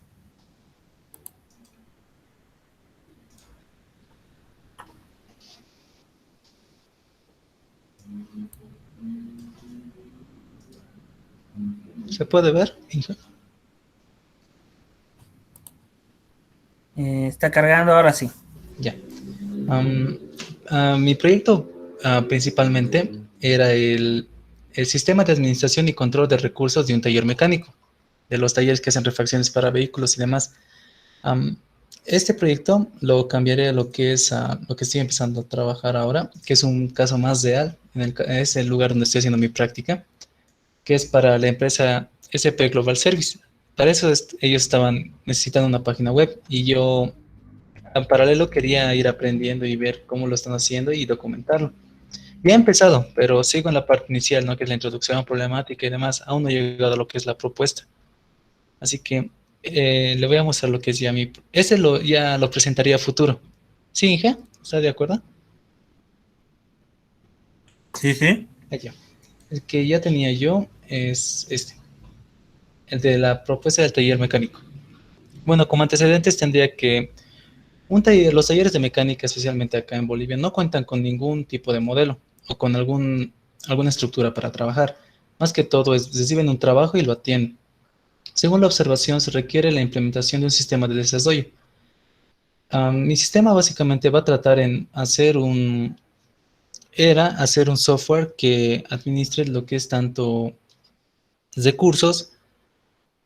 ¿Se puede ver, Inge? Está cargando ahora sí. Ya. Mi proyecto principalmente era el sistema de administración y control de recursos de un taller mecánico, de los talleres que hacen refacciones para vehículos y demás. Este proyecto lo cambiaré a lo que es lo que estoy empezando a trabajar ahora, que es un caso más real, es el lugar donde estoy haciendo mi práctica, que es para la empresa SP Global Service. Para eso ellos estaban necesitando una página web y yo en paralelo quería ir aprendiendo y ver cómo lo están haciendo y documentarlo. Ya he empezado, pero sigo en la parte inicial, ¿no? Que es la introducción, problemática y demás. Aún no he llegado a lo que es la propuesta. Así que le voy a mostrar lo que es ya mi... ya lo presentaría a futuro. ¿Sí, Inge? ¿Está de acuerdo? Sí. Allá. El que ya tenía yo es este, el de la propuesta del taller mecánico. Bueno, como antecedentes tendría que los talleres de mecánica, especialmente acá en Bolivia, no cuentan con ningún tipo de modelo o con alguna estructura para trabajar. Más que todo, reciben un trabajo y lo atienden. Según la observación, se requiere la implementación de un sistema de desarrollo. Mi sistema básicamente va a tratar en hacer un software que administre lo que es tanto recursos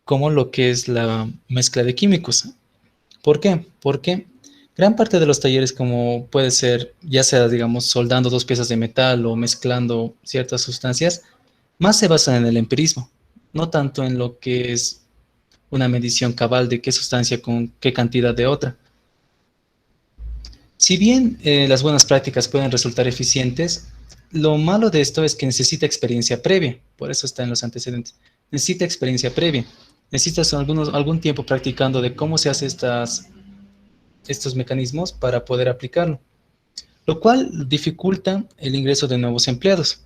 como lo que es la mezcla de químicos. ¿Por qué? Porque gran parte de los talleres, como puede ser, ya sea, digamos, soldando dos piezas de metal o mezclando ciertas sustancias, más se basan en el empirismo, no tanto en lo que es una medición cabal de qué sustancia con qué cantidad de otra. Si bien las buenas prácticas pueden resultar eficientes, lo malo de esto es que necesita experiencia previa, por eso está en los antecedentes. Necesita experiencia previa, necesitas algún tiempo practicando de cómo se hace estos mecanismos para poder aplicarlo. lo cual dificulta el ingreso de nuevos empleados.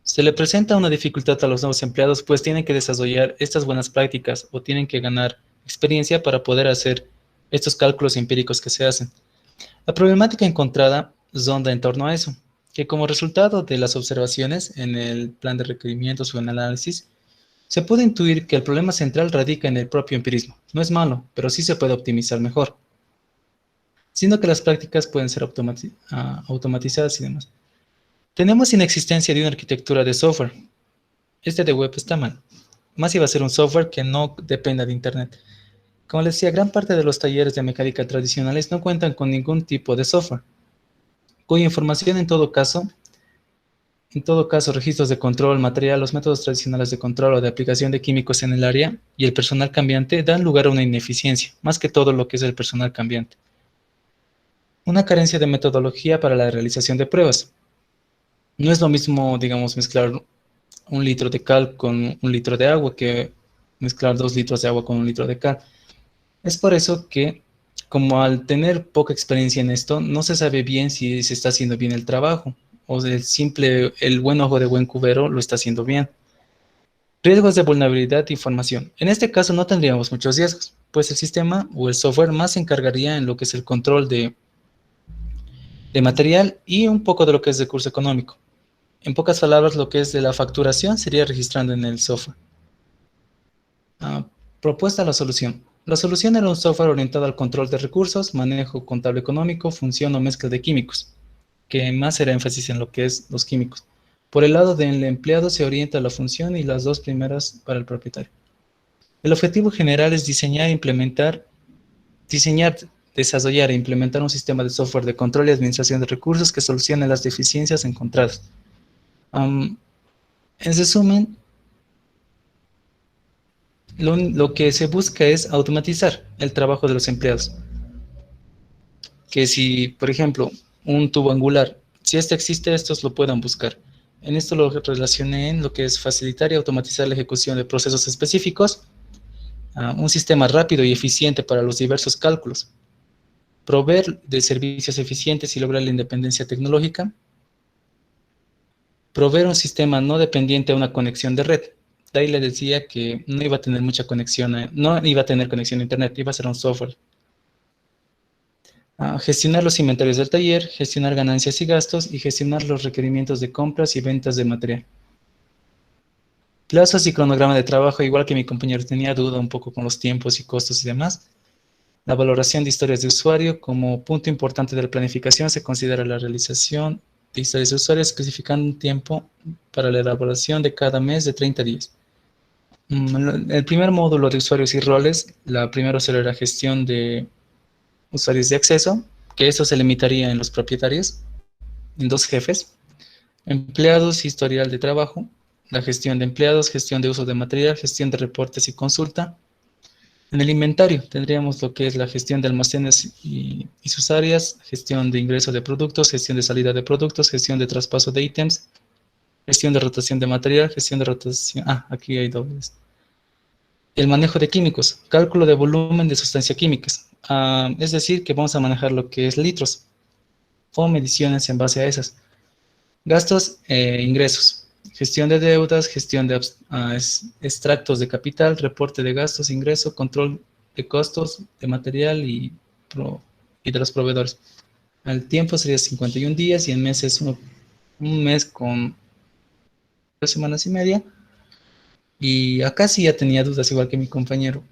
Se le presenta una dificultad a los nuevos empleados, pues tienen que desarrollar estas buenas prácticas o tienen que ganar experiencia para poder hacer estos cálculos empíricos que se hacen. La problemática encontrada ronda en torno a eso, que como resultado de las observaciones en el plan de requerimientos o en el análisis, se puede intuir que el problema central radica en el propio empirismo. No es malo, pero sí se puede optimizar mejor, siendo que las prácticas pueden ser automatizadas y demás. Tenemos inexistencia de una arquitectura de software. Este de web está mal. Más iba a ser un software que no dependa de Internet. Como les decía, gran parte de los talleres de mecánica tradicionales no cuentan con ningún tipo de software, cuya información en todo caso, registros de control, material, los métodos tradicionales de control o de aplicación de químicos en el área y el personal cambiante dan lugar a una ineficiencia, más que todo lo que es el personal cambiante. Una carencia de metodología para la realización de pruebas. No es lo mismo, digamos, mezclar 1 litro de cal con 1 litro de agua que mezclar 2 litros de agua con 1 litro de cal. Es por eso que, como al tener poca experiencia en esto, no se sabe bien si se está haciendo bien el trabajo o el buen ojo de buen cubero lo está haciendo bien. Riesgos de vulnerabilidad de información. En este caso no tendríamos muchos riesgos, pues el sistema o el software más se encargaría en lo que es el control de material y un poco de lo que es recurso económico. En pocas palabras, lo que es de la facturación sería registrando en el software. Propuesta a la solución. La solución era un software orientado al control de recursos, manejo contable económico, función o mezcla de químicos, que más era énfasis en lo que es los químicos. Por el lado del empleado se orienta a la función y las dos primeras para el propietario. El objetivo general es diseñar, desarrollar e implementar un sistema de software de control y administración de recursos que solucione las deficiencias encontradas. En resumen, lo que se busca es automatizar el trabajo de los empleados. Que si, por ejemplo, un tubo angular, si este existe, estos lo puedan buscar. En esto lo relacioné en lo que es facilitar y automatizar la ejecución de procesos específicos, un sistema rápido y eficiente para los diversos cálculos, proveer de servicios eficientes y lograr la independencia tecnológica, proveer un sistema no dependiente a una conexión de red. De ahí le decía que no iba a tener mucha conexión, no iba a tener conexión a internet, iba a ser un software. Gestionar los inventarios del taller, gestionar ganancias y gastos y gestionar los requerimientos de compras y ventas de material. Plazos y cronograma de trabajo, igual que mi compañero tenía duda un poco con los tiempos y costos y demás. La valoración de historias de usuario. Como punto importante de la planificación se considera la realización de historias de usuario, especificando un tiempo para la elaboración de cada mes de 30 días. El primer módulo de usuarios y roles, la primera será gestión de usuarios de acceso, que eso se limitaría en los propietarios, en 2 jefes. Empleados, historial de trabajo, la gestión de empleados, gestión de uso de material, gestión de reportes y consulta. En el inventario tendríamos lo que es la gestión de almacenes y sus áreas, gestión de ingreso de productos, gestión de salida de productos, gestión de traspaso de ítems, gestión de rotación de material, gestión de rotación... aquí hay dobles. El manejo de químicos, cálculo de volumen de sustancias químicas. Es decir, que vamos a manejar lo que es litros o mediciones en base a esas. Gastos e ingresos. Gestión de deudas, gestión de extractos de capital, reporte de gastos, ingreso, control de costos de material y de los proveedores. El tiempo sería 51 días y en meses un mes con 2 semanas y media. Y acá sí ya tenía dudas, igual que mi compañero.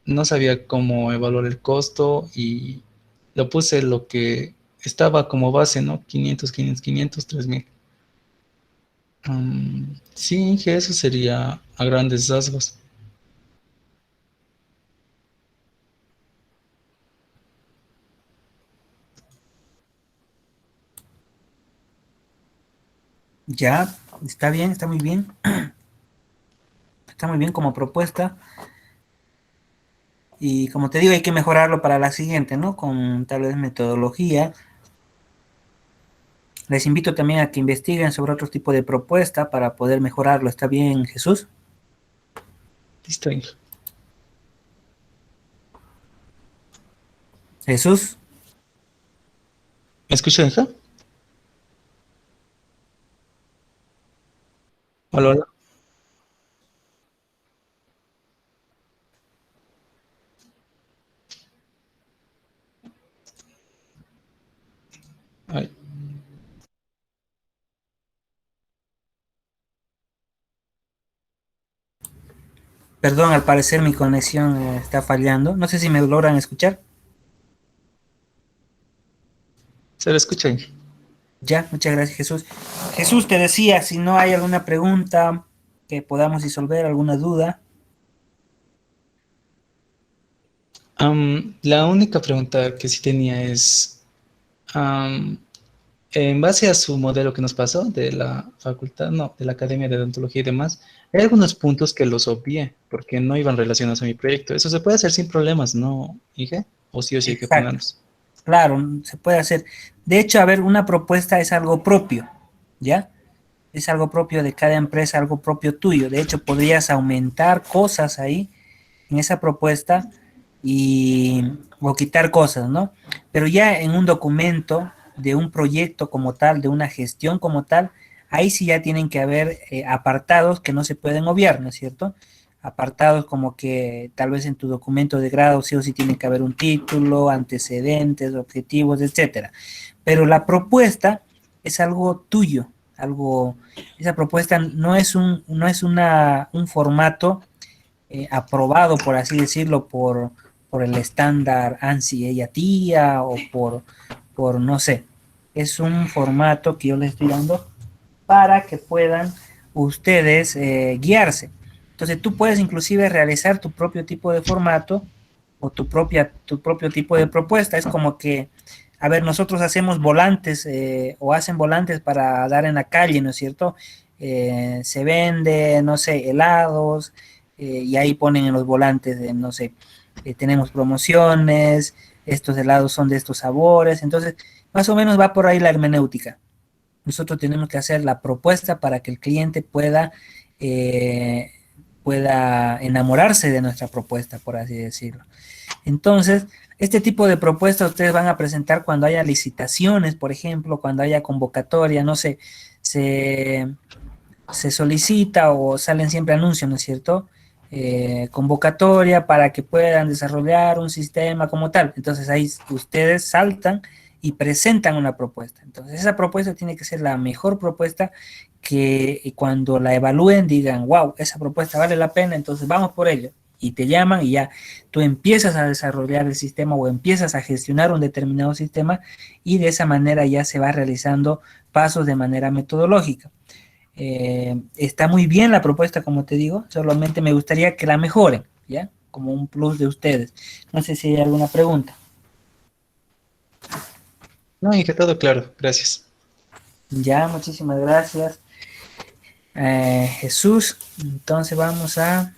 No sabía cómo evaluar el costo y lo puse lo que estaba como base, ¿no? 500, 500, 500, 3000. Sí, que eso sería a grandes rasgos. Ya, está bien, está muy bien. Está muy bien como propuesta. Y como te digo, hay que mejorarlo para la siguiente, ¿no? Con tal vez metodología. Les invito también a que investiguen sobre otro tipo de propuesta para poder mejorarlo. ¿Está bien, Jesús? Listo, Inge. Jesús. ¿Me escucha, hija? Hola, hola. Ay, Perdón, al parecer mi conexión está fallando. No sé si me logran escuchar. se lo escucha, hija. Ya, muchas gracias, Jesús. Jesús, te decía, si no hay alguna pregunta que podamos disolver, alguna duda. La única pregunta que sí tenía es, am, en base a su modelo que nos pasó de la facultad, no, de la Academia de Odontología y demás, hay algunos puntos que los obvié porque no iban relacionados a mi proyecto. Eso se puede hacer sin problemas, ¿no, hija? O sí hay que Exacto. ponerlos. Claro, se puede hacer. De hecho, a ver, una propuesta es algo propio, ¿ya? Es algo propio de cada empresa, algo propio tuyo. De hecho, podrías aumentar cosas ahí en esa propuesta y o quitar cosas, ¿no? Pero ya en un documento de un proyecto como tal, de una gestión como tal, ahí sí ya tienen que haber apartados que no se pueden obviar, ¿no es cierto? Apartados como que tal vez en tu documento de grado sí o sí tiene que haber un título, antecedentes, objetivos, etcétera. Pero la propuesta es algo tuyo, algo, esa propuesta no es un formato aprobado, por así decirlo, por el estándar ANSI ella tía o por, no sé, es un formato que yo les estoy dando para que puedan ustedes guiarse. Entonces tú puedes inclusive realizar tu propio tipo de formato o tu propio tipo de propuesta. Es como que, a ver, nosotros hacemos volantes o hacen volantes para dar en la calle, ¿no es cierto? Se vende, no sé, helados y ahí ponen en los volantes, no sé, tenemos promociones, estos helados son de estos sabores. Entonces, más o menos va por ahí la hermenéutica. Nosotros tenemos que hacer la propuesta para que el cliente eh, pueda enamorarse de nuestra propuesta, por así decirlo. Entonces, este tipo de propuestas ustedes van a presentar cuando haya licitaciones, por ejemplo, cuando haya convocatoria, no sé, se, se solicita o salen siempre anuncios, ¿no es cierto? Convocatoria para que puedan desarrollar un sistema como tal. Entonces ahí ustedes saltan y presentan una propuesta. Entonces esa propuesta tiene que ser la mejor propuesta que cuando la evalúen digan, wow, esa propuesta vale la pena, entonces vamos por ello. Y te llaman y ya tú empiezas a desarrollar el sistema o empiezas a gestionar un determinado sistema y de esa manera ya se va realizando pasos de manera metodológica. Está muy bien la propuesta, como te digo, solamente me gustaría que la mejoren, ¿ya? Como un plus de ustedes. No sé si hay alguna pregunta. No, hija, todo claro, gracias. Ya, muchísimas gracias, Jesús. Entonces vamos a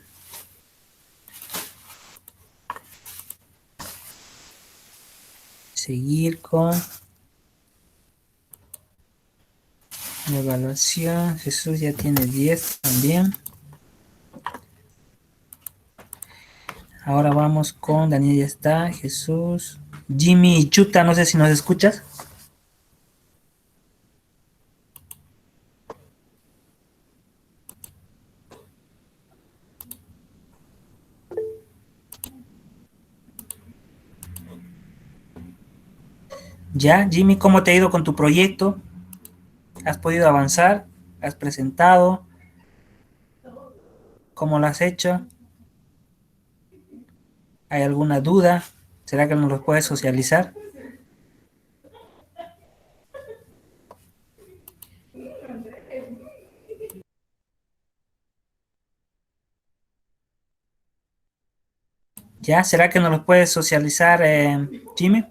seguir con la evaluación. Jesús ya tiene 10 también. Ahora vamos con Daniel, ya está. Jesús. Jimmy y Chuta, no sé si nos escuchas. Ya, Jimmy, ¿cómo te ha ido con tu proyecto? ¿Has podido avanzar? ¿Has presentado? ¿Cómo lo has hecho? ¿Hay alguna duda? ¿Será que nos lo puedes socializar? ¿Ya? ¿Será que nos lo puedes socializar, Jimmy?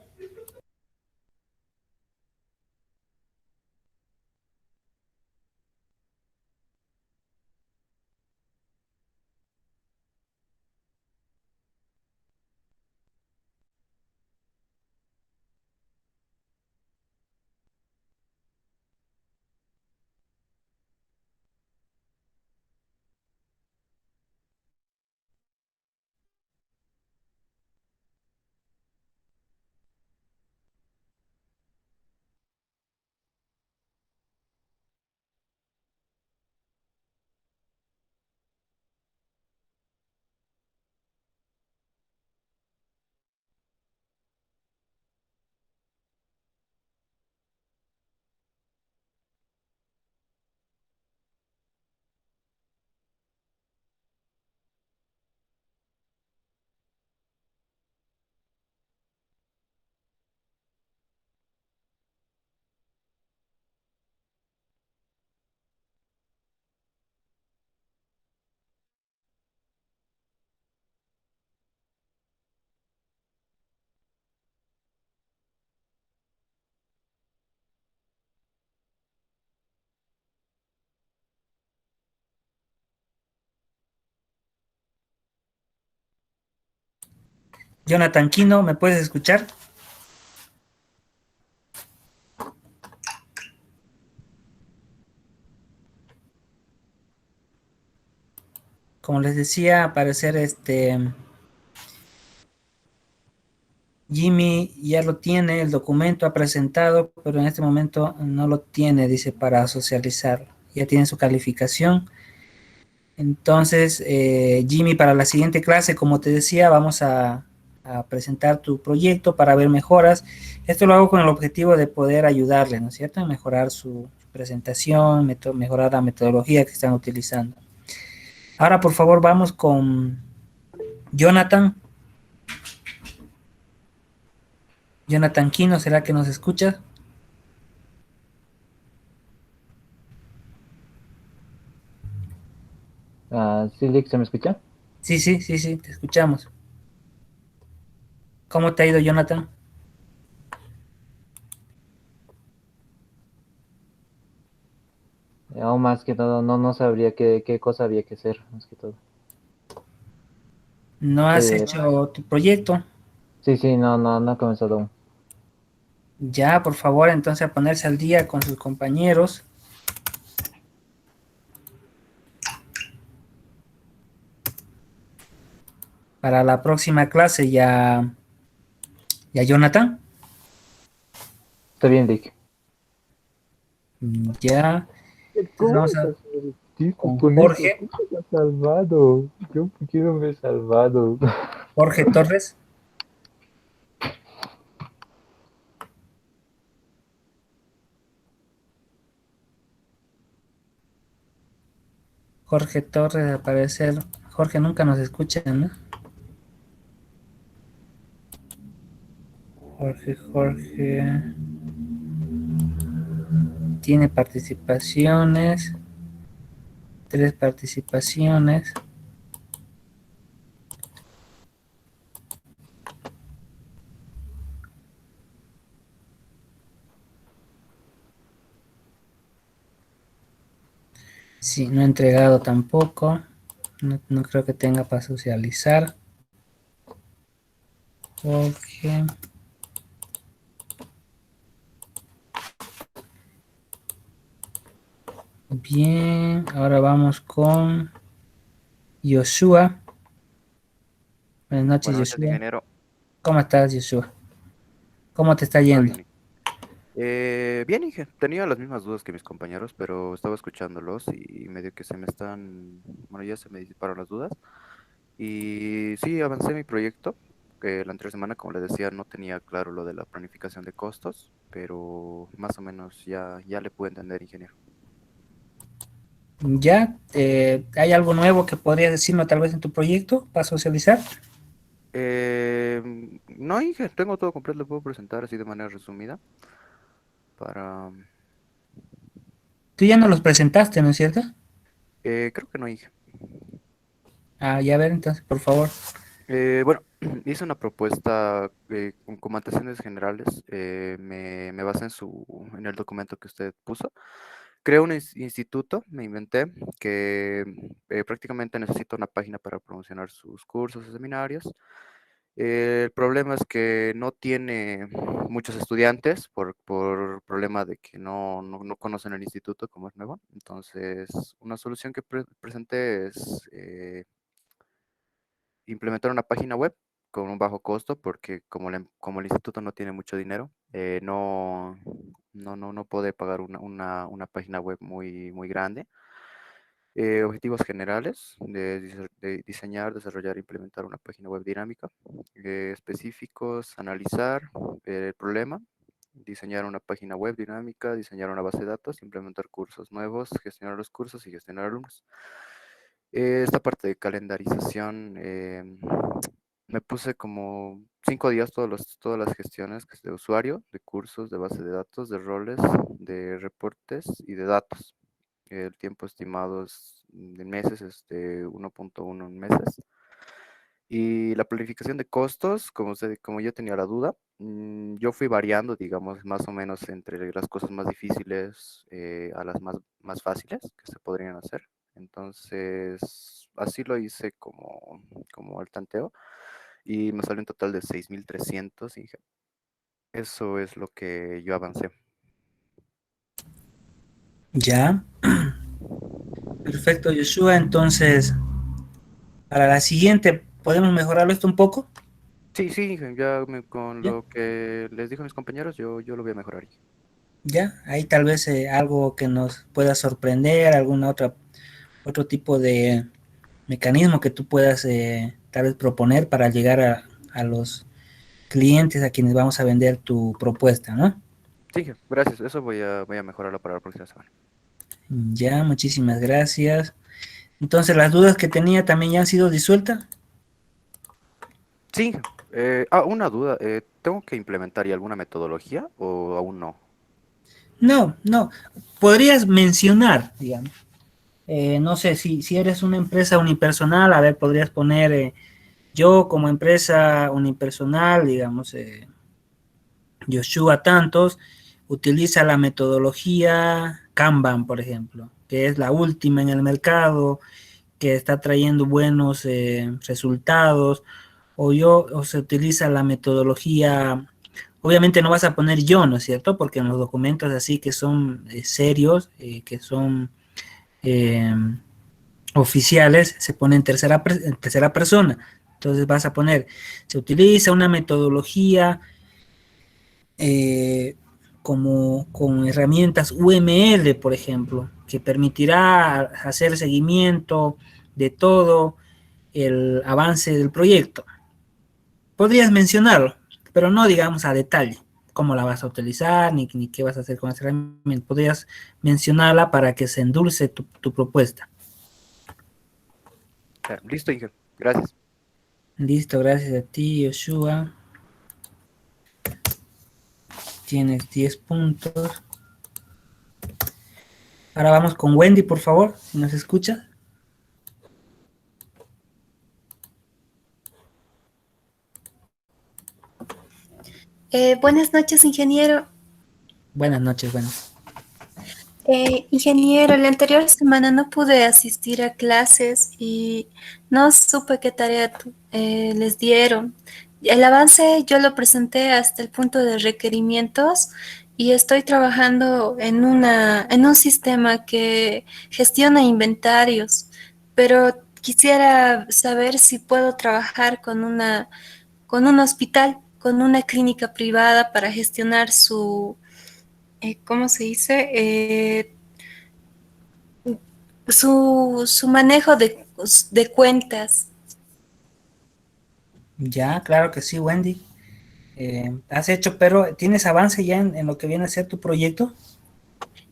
Jonathan Quino, ¿me puedes escuchar? Como les decía, al parecer Jimmy ya lo tiene, el documento ha presentado, pero en este momento no lo tiene, dice, para socializar. Ya tiene su calificación. Entonces, Jimmy, para la siguiente clase, como te decía, vamos a presentar tu proyecto para ver mejoras. Esto lo hago con el objetivo de poder ayudarle, ¿no es cierto? En mejorar su presentación, mejorar la metodología que están utilizando. Ahora, por favor, vamos con Jonathan. Jonathan Quino, ¿será que nos escucha? Sí, Lick, ¿se me escucha? Sí, sí, sí, sí, te escuchamos. ¿Cómo te ha ido, Jonathan? Aún más que todo, no sabría qué cosa había que hacer, más que todo. ¿No has Eh, hecho tu proyecto? sí, no he comenzado aún. Ya, por favor, entonces a ponerse al día con sus compañeros. Para la próxima clase ya Jonathan. Está bien, Lick. Ya. Entonces ¿Cómo vamos vas a a hacer tipo con con eso? Jorge, ¿Cómo me has salvado? Yo, ¿por qué no me he salvado? Jorge Torres. Jorge Torres, al parecer. Jorge nunca nos escucha, ¿no? Jorge. Tiene participaciones. 3 participaciones. Sí, no ha entregado tampoco. No creo que tenga para socializar. Jorge. Bien, ahora vamos con Joshua. Buenas noches, Buenas noches, Joshua. ingeniero. ¿Cómo estás, Joshua? ¿Cómo te está Todo yendo? bien. Bien, Inge. Tenía las mismas dudas que mis compañeros, pero estaba escuchándolos y medio que se me están, bueno, ya se me disiparon las dudas. Y sí, avancé mi proyecto, que la anterior semana, como les decía, no tenía claro lo de la planificación de costos, pero más o menos ya le pude entender, ingeniero. ¿Ya? ¿Hay algo nuevo que podrías decirnos tal vez en tu proyecto para socializar? No, Inge, tengo todo completo, lo puedo presentar así de manera resumida para... Tú ya no los presentaste, ¿no es cierto? creo que no, Inge. Ah, ya a ver, entonces, por favor. Bueno, hice una propuesta con antecedentes generales. Me basé en el documento que usted puso. Creé un instituto, me inventé, que prácticamente necesita una página para promocionar sus cursos y seminarios. El problema es que no tiene muchos estudiantes por problema de que no conocen el instituto como es nuevo. Entonces, una solución que presenté es implementar una página web con un bajo costo, porque como el instituto no tiene mucho dinero, no puede pagar una página web muy grande. Objetivos generales de diseñar, desarrollar e implementar una página web dinámica. Específicos, analizar el problema, diseñar una página web dinámica, diseñar una base de datos, implementar cursos nuevos, gestionar los cursos y gestionar alumnos. Esta parte de calendarización, me puse como 5 días todas las gestiones de usuario, de cursos, de base de datos, de roles, de reportes y de datos. El tiempo estimado es de meses, es de 1.1 en meses. Y la planificación de costos, como yo tenía la duda, yo fui variando, digamos, más o menos entre las cosas más difíciles a las más fáciles que se podrían hacer. Entonces, así lo hice como el tanteo. y me salió un total de 6.300. Y dije, eso es lo que yo avancé. Ya. Perfecto, Joshua. Entonces, para la siguiente, ¿podemos mejorarlo esto un poco? Sí, sí, Inge, ya con Ya. lo que les dije a mis compañeros, yo lo voy a mejorar. Ya, ahí tal vez algo que nos pueda sorprender, otro tipo de mecanismo que tú puedas tal vez proponer para llegar a los clientes a quienes vamos a vender tu propuesta, ¿no? Sí, Inge, gracias. Eso voy a mejorarlo para la próxima semana. Ya, muchísimas gracias. Entonces, las dudas que tenía también ya han sido disueltas. Sí, Inge. Una duda. ¿Tengo que implementar ya alguna metodología o aún no? No, no. Podrías mencionar, digamos. No sé, si eres una empresa unipersonal, a ver, podrías poner yo como empresa unipersonal, digamos, Joshua Tantos, utiliza la metodología Kanban, por ejemplo, que es la última en el mercado, que está trayendo buenos resultados, o se utiliza la metodología, obviamente no vas a poner yo, ¿no es cierto? Porque en los documentos así que son serios, que son eh, oficiales, se pone en tercera persona. Entonces vas a poner, se utiliza una metodología eh, como con herramientas UML, por ejemplo, que permitirá hacer seguimiento de todo el avance del proyecto. Podrías mencionarlo, pero no digamos a detalle cómo la vas a utilizar ni qué vas a hacer con esa herramienta. Podrías mencionarla para que se endulce tu propuesta. Listo, Inge. Gracias. Listo, gracias a ti, Joshua. Tienes 10 puntos. Ahora vamos con Wendy, por favor, si nos escucha. Buenas noches, ingeniero. Buenas noches, buenas. Ingeniero, la anterior semana no pude asistir a clases y no supe qué tarea les dieron. El avance yo lo presenté hasta el punto de requerimientos y estoy trabajando en un sistema que gestiona inventarios, pero quisiera saber si puedo trabajar con un hospital, con una clínica privada para gestionar ¿cómo se dice? Su manejo de cuentas. Ya, claro que sí, Wendy. Has hecho, pero ¿tienes avance ya en lo que viene a ser tu proyecto?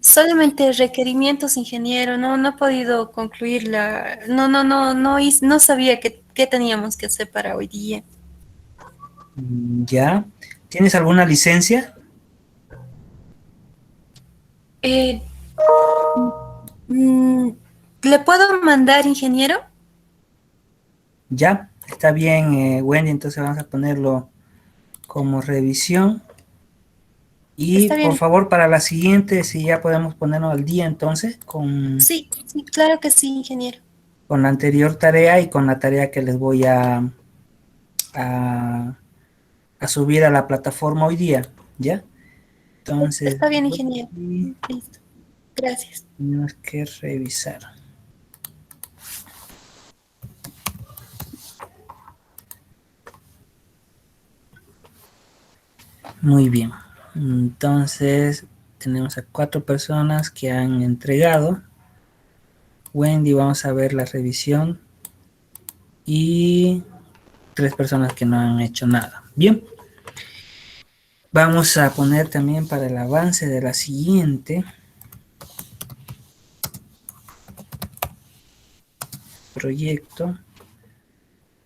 Solamente requerimientos, ingeniero, no he podido concluir no sabía qué teníamos que hacer para hoy día. Ya. ¿Tienes alguna licencia? Eh, mm, ¿Le puedo mandar, ingeniero? Ya, está bien, Wendy, entonces vamos a ponerlo como revisión. Y Está por bien. favor, para la siguiente, si ya podemos ponernos al día entonces Sí, sí, claro que sí, ingeniero. con la anterior tarea y con la tarea que les voy a, a subir a la plataforma hoy día, ¿ya? Entonces, Está bien, ingeniero. y Listo. Gracias. tenemos que revisar. Muy bien. Entonces, tenemos a 4 personas que han entregado. Wendy, vamos a ver la revisión. Y 3 personas que no han hecho nada. Bien. Vamos a poner también para el avance de la siguiente proyecto.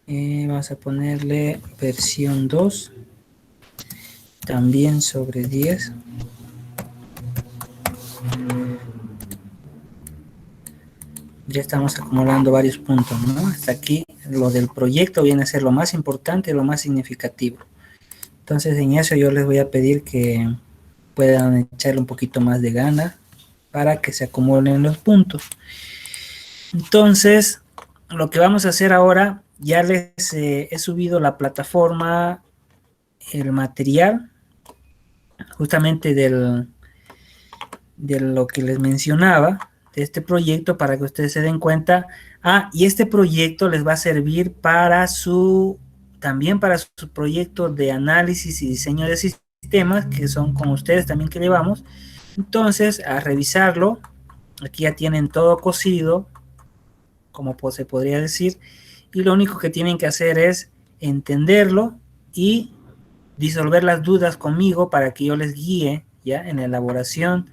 Vamos a ponerle versión 2. También sobre 10. Ya estamos acumulando varios puntos, ¿no? Hasta aquí lo del proyecto viene a ser lo más importante y lo más significativo. Entonces en eso yo les voy a pedir que puedan echarle un poquito más de gana para que se acumulen los puntos. Entonces, lo que vamos a hacer ahora, ya les he subido la plataforma, el material, justamente de lo que les mencionaba, de este proyecto, para que ustedes se den cuenta. Y este proyecto les va a servir también para su proyecto de análisis y diseño de sistemas, que son con ustedes también que llevamos. Entonces, a revisarlo, aquí ya tienen todo cosido, como se podría decir, y lo único que tienen que hacer es entenderlo y disolver las dudas conmigo para que yo les guíe ya en la elaboración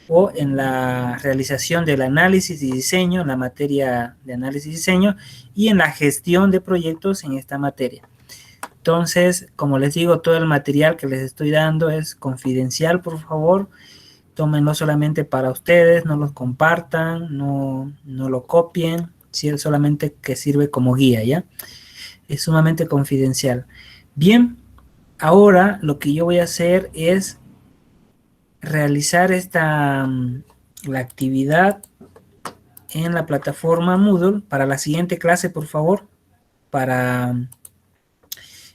o en la realización del análisis y diseño, en la materia de análisis y diseño, y en la gestión de proyectos en esta materia. Entonces, como les digo, todo el material que les estoy dando es confidencial, por favor. Tómenlo solamente para ustedes, no lo compartan, no lo copien, solamente que sirve como guía, ¿ya? Es sumamente confidencial. Bien, ahora lo que yo voy a hacer es realizar la actividad en la plataforma Moodle para la siguiente clase, por favor, para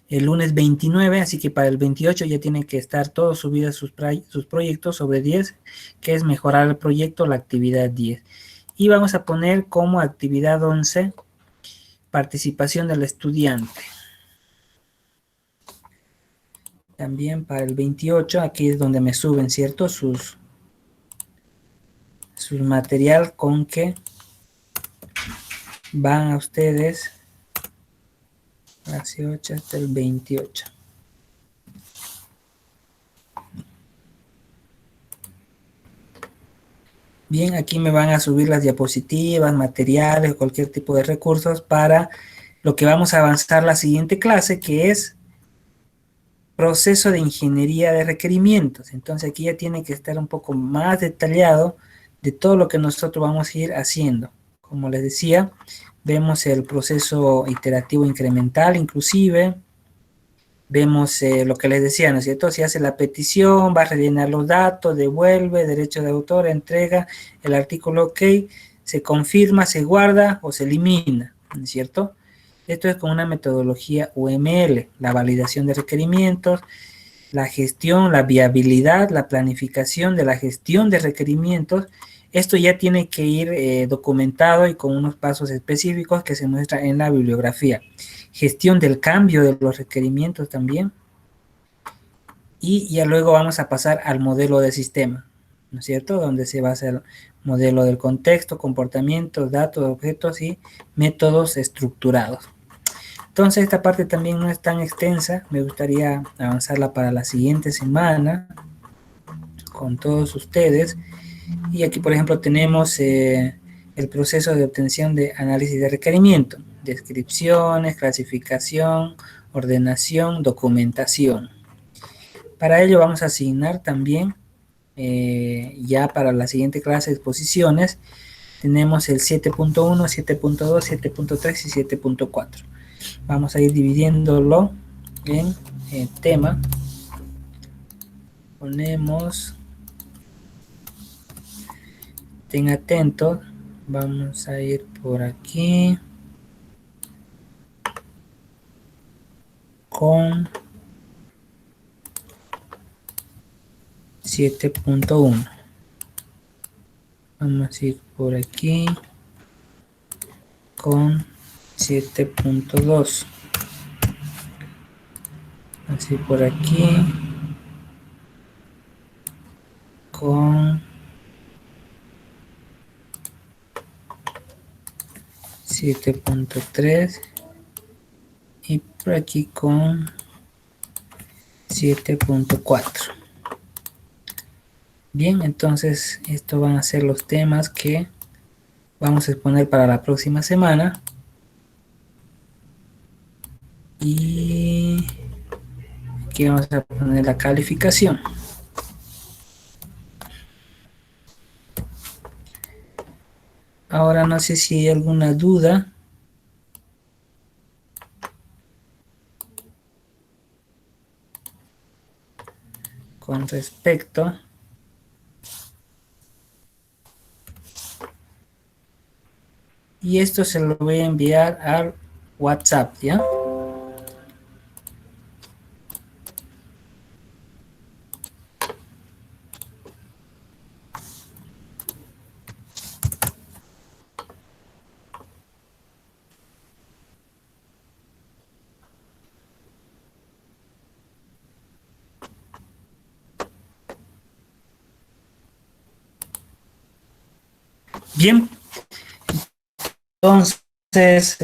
el lunes 29, así que para el 28 ya tienen que estar todos subidos sus proyectos sobre 10, que es mejorar el proyecto, la actividad 10. Y vamos a poner como actividad 11, participación del estudiante. También para el 28, aquí es donde me suben, ¿cierto? Su material con que van a ustedes hacia 8 hasta el 28. Bien, aquí me van a subir las diapositivas, materiales, cualquier tipo de recursos para lo que vamos a avanzar la siguiente clase, que es proceso de ingeniería de requerimientos. Entonces aquí ya tiene que estar un poco más detallado de todo lo que nosotros vamos a ir haciendo. Como les decía, vemos el proceso iterativo incremental inclusive. Vemos lo que les decía, ¿no es cierto? Si hace la petición, va a rellenar los datos, devuelve, derecho de autor, entrega, el artículo OK, se confirma, se guarda o se elimina, ¿no es cierto? Esto es con una metodología UML, la validación de requerimientos, la gestión, la viabilidad, la planificación de la gestión de requerimientos. Esto ya tiene que ir documentado y con unos pasos específicos que se muestran en la bibliografía. Gestión del cambio de los requerimientos también. Y ya luego vamos a pasar al modelo de sistema, ¿no es cierto? Donde se basa el modelo del contexto, comportamientos, datos, objetos y métodos estructurados. Entonces esta parte también no es tan extensa, me gustaría avanzarla para la siguiente semana con todos ustedes. Y aquí por ejemplo tenemos el proceso de obtención de análisis de requerimiento, descripciones, clasificación, ordenación, documentación. Para ello vamos a asignar también ya para la siguiente clase de exposiciones, tenemos el 7.1, 7.2, 7.3 y 7.4. Vamos a ir dividiéndolo en tema. Ponemos, estén atentos, vamos a ir por aquí con 7.1. Vamos a ir por aquí con 7.2. Así por aquí con 7.3 y por aquí con 7.4. Bien, entonces estos van a ser los temas que vamos a exponer para la próxima semana. Y aquí vamos a poner la calificación. Ahora no sé si hay alguna duda. Con respecto y esto se lo voy a enviar al WhatsApp, ¿ya? Bien, entonces,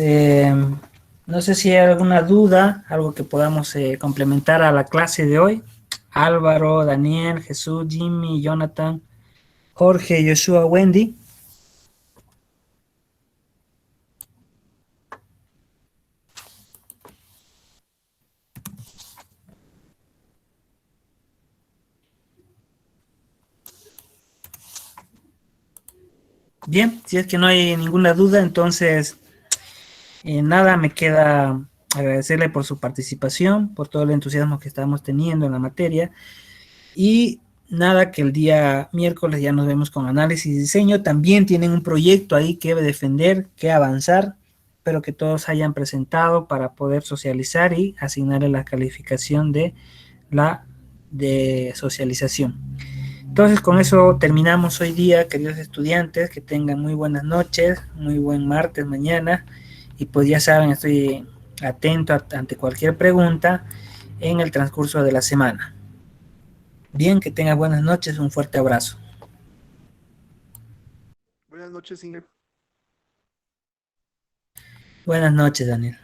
no sé si hay alguna duda, algo que podamos complementar a la clase de hoy. Álvaro, Daniel, Jesús, Jimmy, Jonathan, Jorge, Joshua, Wendy. Bien, si es que no hay ninguna duda, entonces nada, me queda agradecerle por su participación, por todo el entusiasmo que estamos teniendo en la materia y nada, que el día miércoles ya nos vemos con análisis y diseño. También tienen un proyecto ahí que defender, que avanzar, pero que todos hayan presentado para poder socializar y asignarle la calificación de la de socialización. Entonces con eso terminamos hoy día, queridos estudiantes, que tengan muy buenas noches, muy buen martes mañana y pues ya saben, estoy atento ante cualquier pregunta en el transcurso de la semana. Bien, que tengan buenas noches, un fuerte abrazo. Buenas noches, Inge. Buenas noches, Daniel.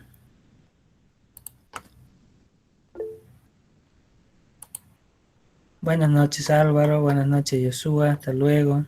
Buenas noches, Álvaro. Buenas noches, Joshua. Hasta luego.